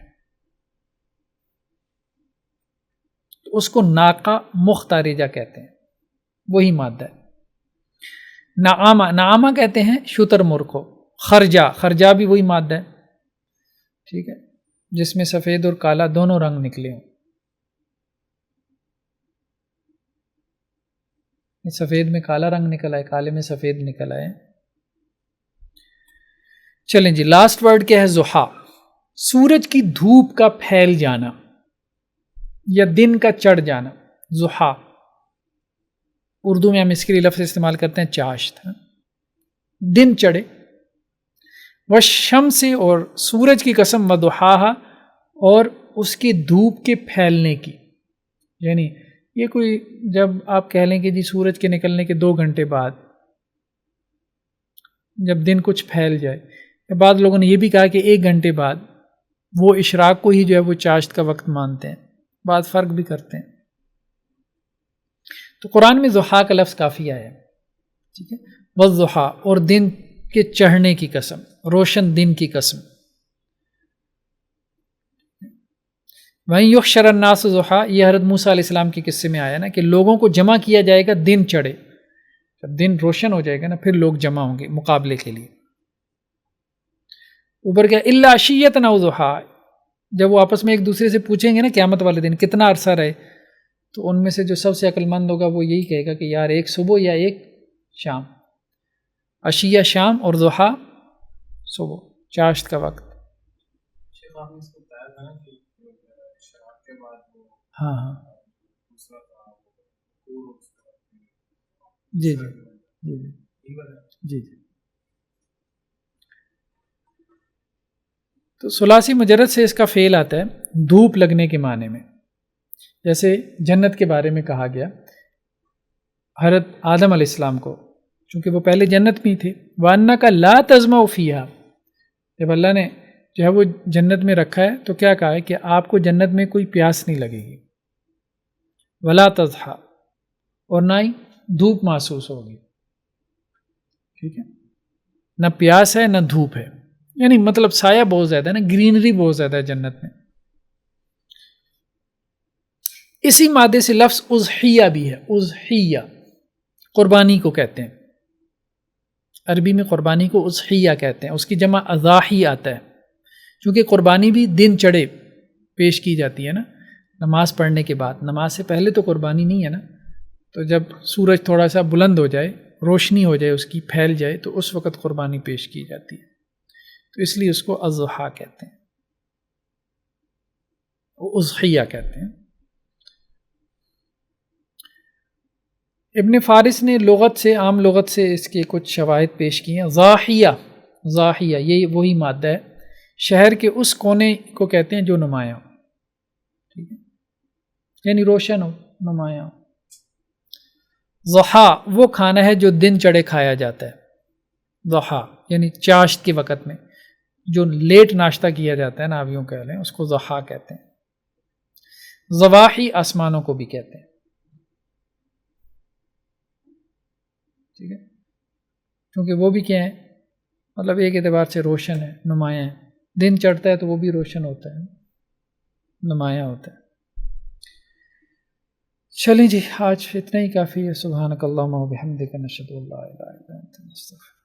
تو اس کو ناقہ مختارجہ کہتے ہیں، وہی مادہ ہے. نعامہ کہتے ہیں شتر مرغ کو. خرجہ بھی وہی مادہ ہے، ٹھیک ہے، جس میں سفید اور کالا دونوں رنگ نکلے ہوں. سفید میں کالا رنگ نکل آئے، کالے میں سفید نکل آئے. چلیں جی، لاسٹ ورڈ کیا ہے؟ ضحیٰ، سورج کی دھوپ کا پھیل جانا یا دن کا چڑھ جانا. ضحیٰ اردو میں ہم اس کے لیے لفظ استعمال کرتے ہیں چاشت. دن چڑھے. والشمس، اور سورج کی قسم، وضحاہا، اور اس کی دھوپ کے پھیلنے کی، یعنی یہ کوئی جب آپ کہہ لیں کہ جی سورج کے نکلنے کے 2 گھنٹے بعد جب دن کچھ پھیل جائے، بعض لوگوں نے یہ بھی کہا کہ 1 گھنٹے بعد، وہ اشراق کو ہی جو ہے وہ چاشت کا وقت مانتے ہیں، بعض فرق بھی کرتے ہیں۔ تو قرآن میں ضحیٰ کا لفظ کافی آیا ہے، ٹھیک ہے، والضحیٰ، اور دن کے چڑھنے کی قسم، روشن دن کی قسم۔ وہیں یحشر الناس ضحیٰ، یہ حضرت موسیٰ علیہ السلام کے قصے میں آیا نا کہ لوگوں کو جمع کیا جائے گا دن چڑھے، جب دن روشن ہو جائے گا نا پھر لوگ جمع ہوں گے مقابلے کے لیے۔ اوپر کیا الا عشیۃ او ضحیٰ، جب وہ آپس میں ایک دوسرے سے پوچھیں گے نا قیامت والے دن کتنا عرصہ رہے، تو ان میں سے جو سب سے عقل مند ہوگا وہ یہی کہے گا کہ یار ایک صبح یا ایک شام، عشیہ شام اور ضحیٰ صبح چاشت کا وقت۔ ہاں ہاں جی جی جی جی جی۔ تو ثلاثی مجرد سے اس کا فعل آتا ہے دھوپ لگنے کے معنی میں، جیسے جنت کے بارے میں کہا گیا حضرت آدم علیہ السلام کو، چونکہ وہ پہلے جنت میں تھے، وَأَنَّكَ لَا تَظْمَأُ فِيهَا، جب اللہ نے جو ہے وہ جنت میں رکھا ہے تو کیا کہا ہے کہ آپ کو جنت میں کوئی پیاس نہیں لگے گی، وَلَا تَضْحَىٰ، اور نہ ہی دھوپ محسوس ہوگی، ٹھیک ہے، نہ پیاس ہے نہ دھوپ ہے، یعنی مطلب سایہ بہت زیادہ ہے نا، گرینری بہت زیادہ ہے جنت میں۔ اسی مادے سے لفظ اضحیہ بھی ہے، اضحیہ قربانی کو کہتے ہیں، عربی میں قربانی کو اضحیہ کہتے ہیں، اس کی جمع اضاحی آتا ہے، چونکہ قربانی بھی دن چڑھے پیش کی جاتی ہے نا، نماز پڑھنے کے بعد، نماز سے پہلے تو قربانی نہیں ہے نا، تو جب سورج تھوڑا سا بلند ہو جائے، روشنی ہو جائے، اس کی پھیل جائے، تو اس وقت قربانی پیش کی جاتی ہے، تو اس لیے اس کو اضحیٰ کہتے ہیں، اضحیہ کہتے ہیں۔ ابن فارس نے لغت سے، عام لغت سے اس کے کچھ شواہد پیش کیے ہیں۔ ضاحیہ، ضاحیہ یہ وہی مادہ ہے، شہر کے اس کونے کو کہتے ہیں جو نمایاں ہو، ٹھیک ہے، یعنی روشن ہو، نمایاں ہو۔ ضحیٰ وہ کھانا ہے جو دن چڑھے کھایا جاتا ہے، ضحیٰ یعنی چاشت کے وقت میں جو لیٹ ناشتہ کیا جاتا ہے نا، آپ یوں کہہ لیں، اس کو ضحیٰ کہتے ہیں۔ ضواحی آسمانوں کو بھی کہتے ہیں، ٹھیک ہے، کیونکہ وہ بھی کیا ہے، مطلب ایک اعتبار سے روشن ہے، نمایاں ہے، دن چڑھتا ہے تو وہ بھی روشن ہوتا ہے، نمایاں ہوتا ہے۔ چلیں جی، آج اتنا ہی کافی ہے۔ سبحانک اللہم و بحمدک، نشہد ان لا الہ الا انت، نستغفرک۔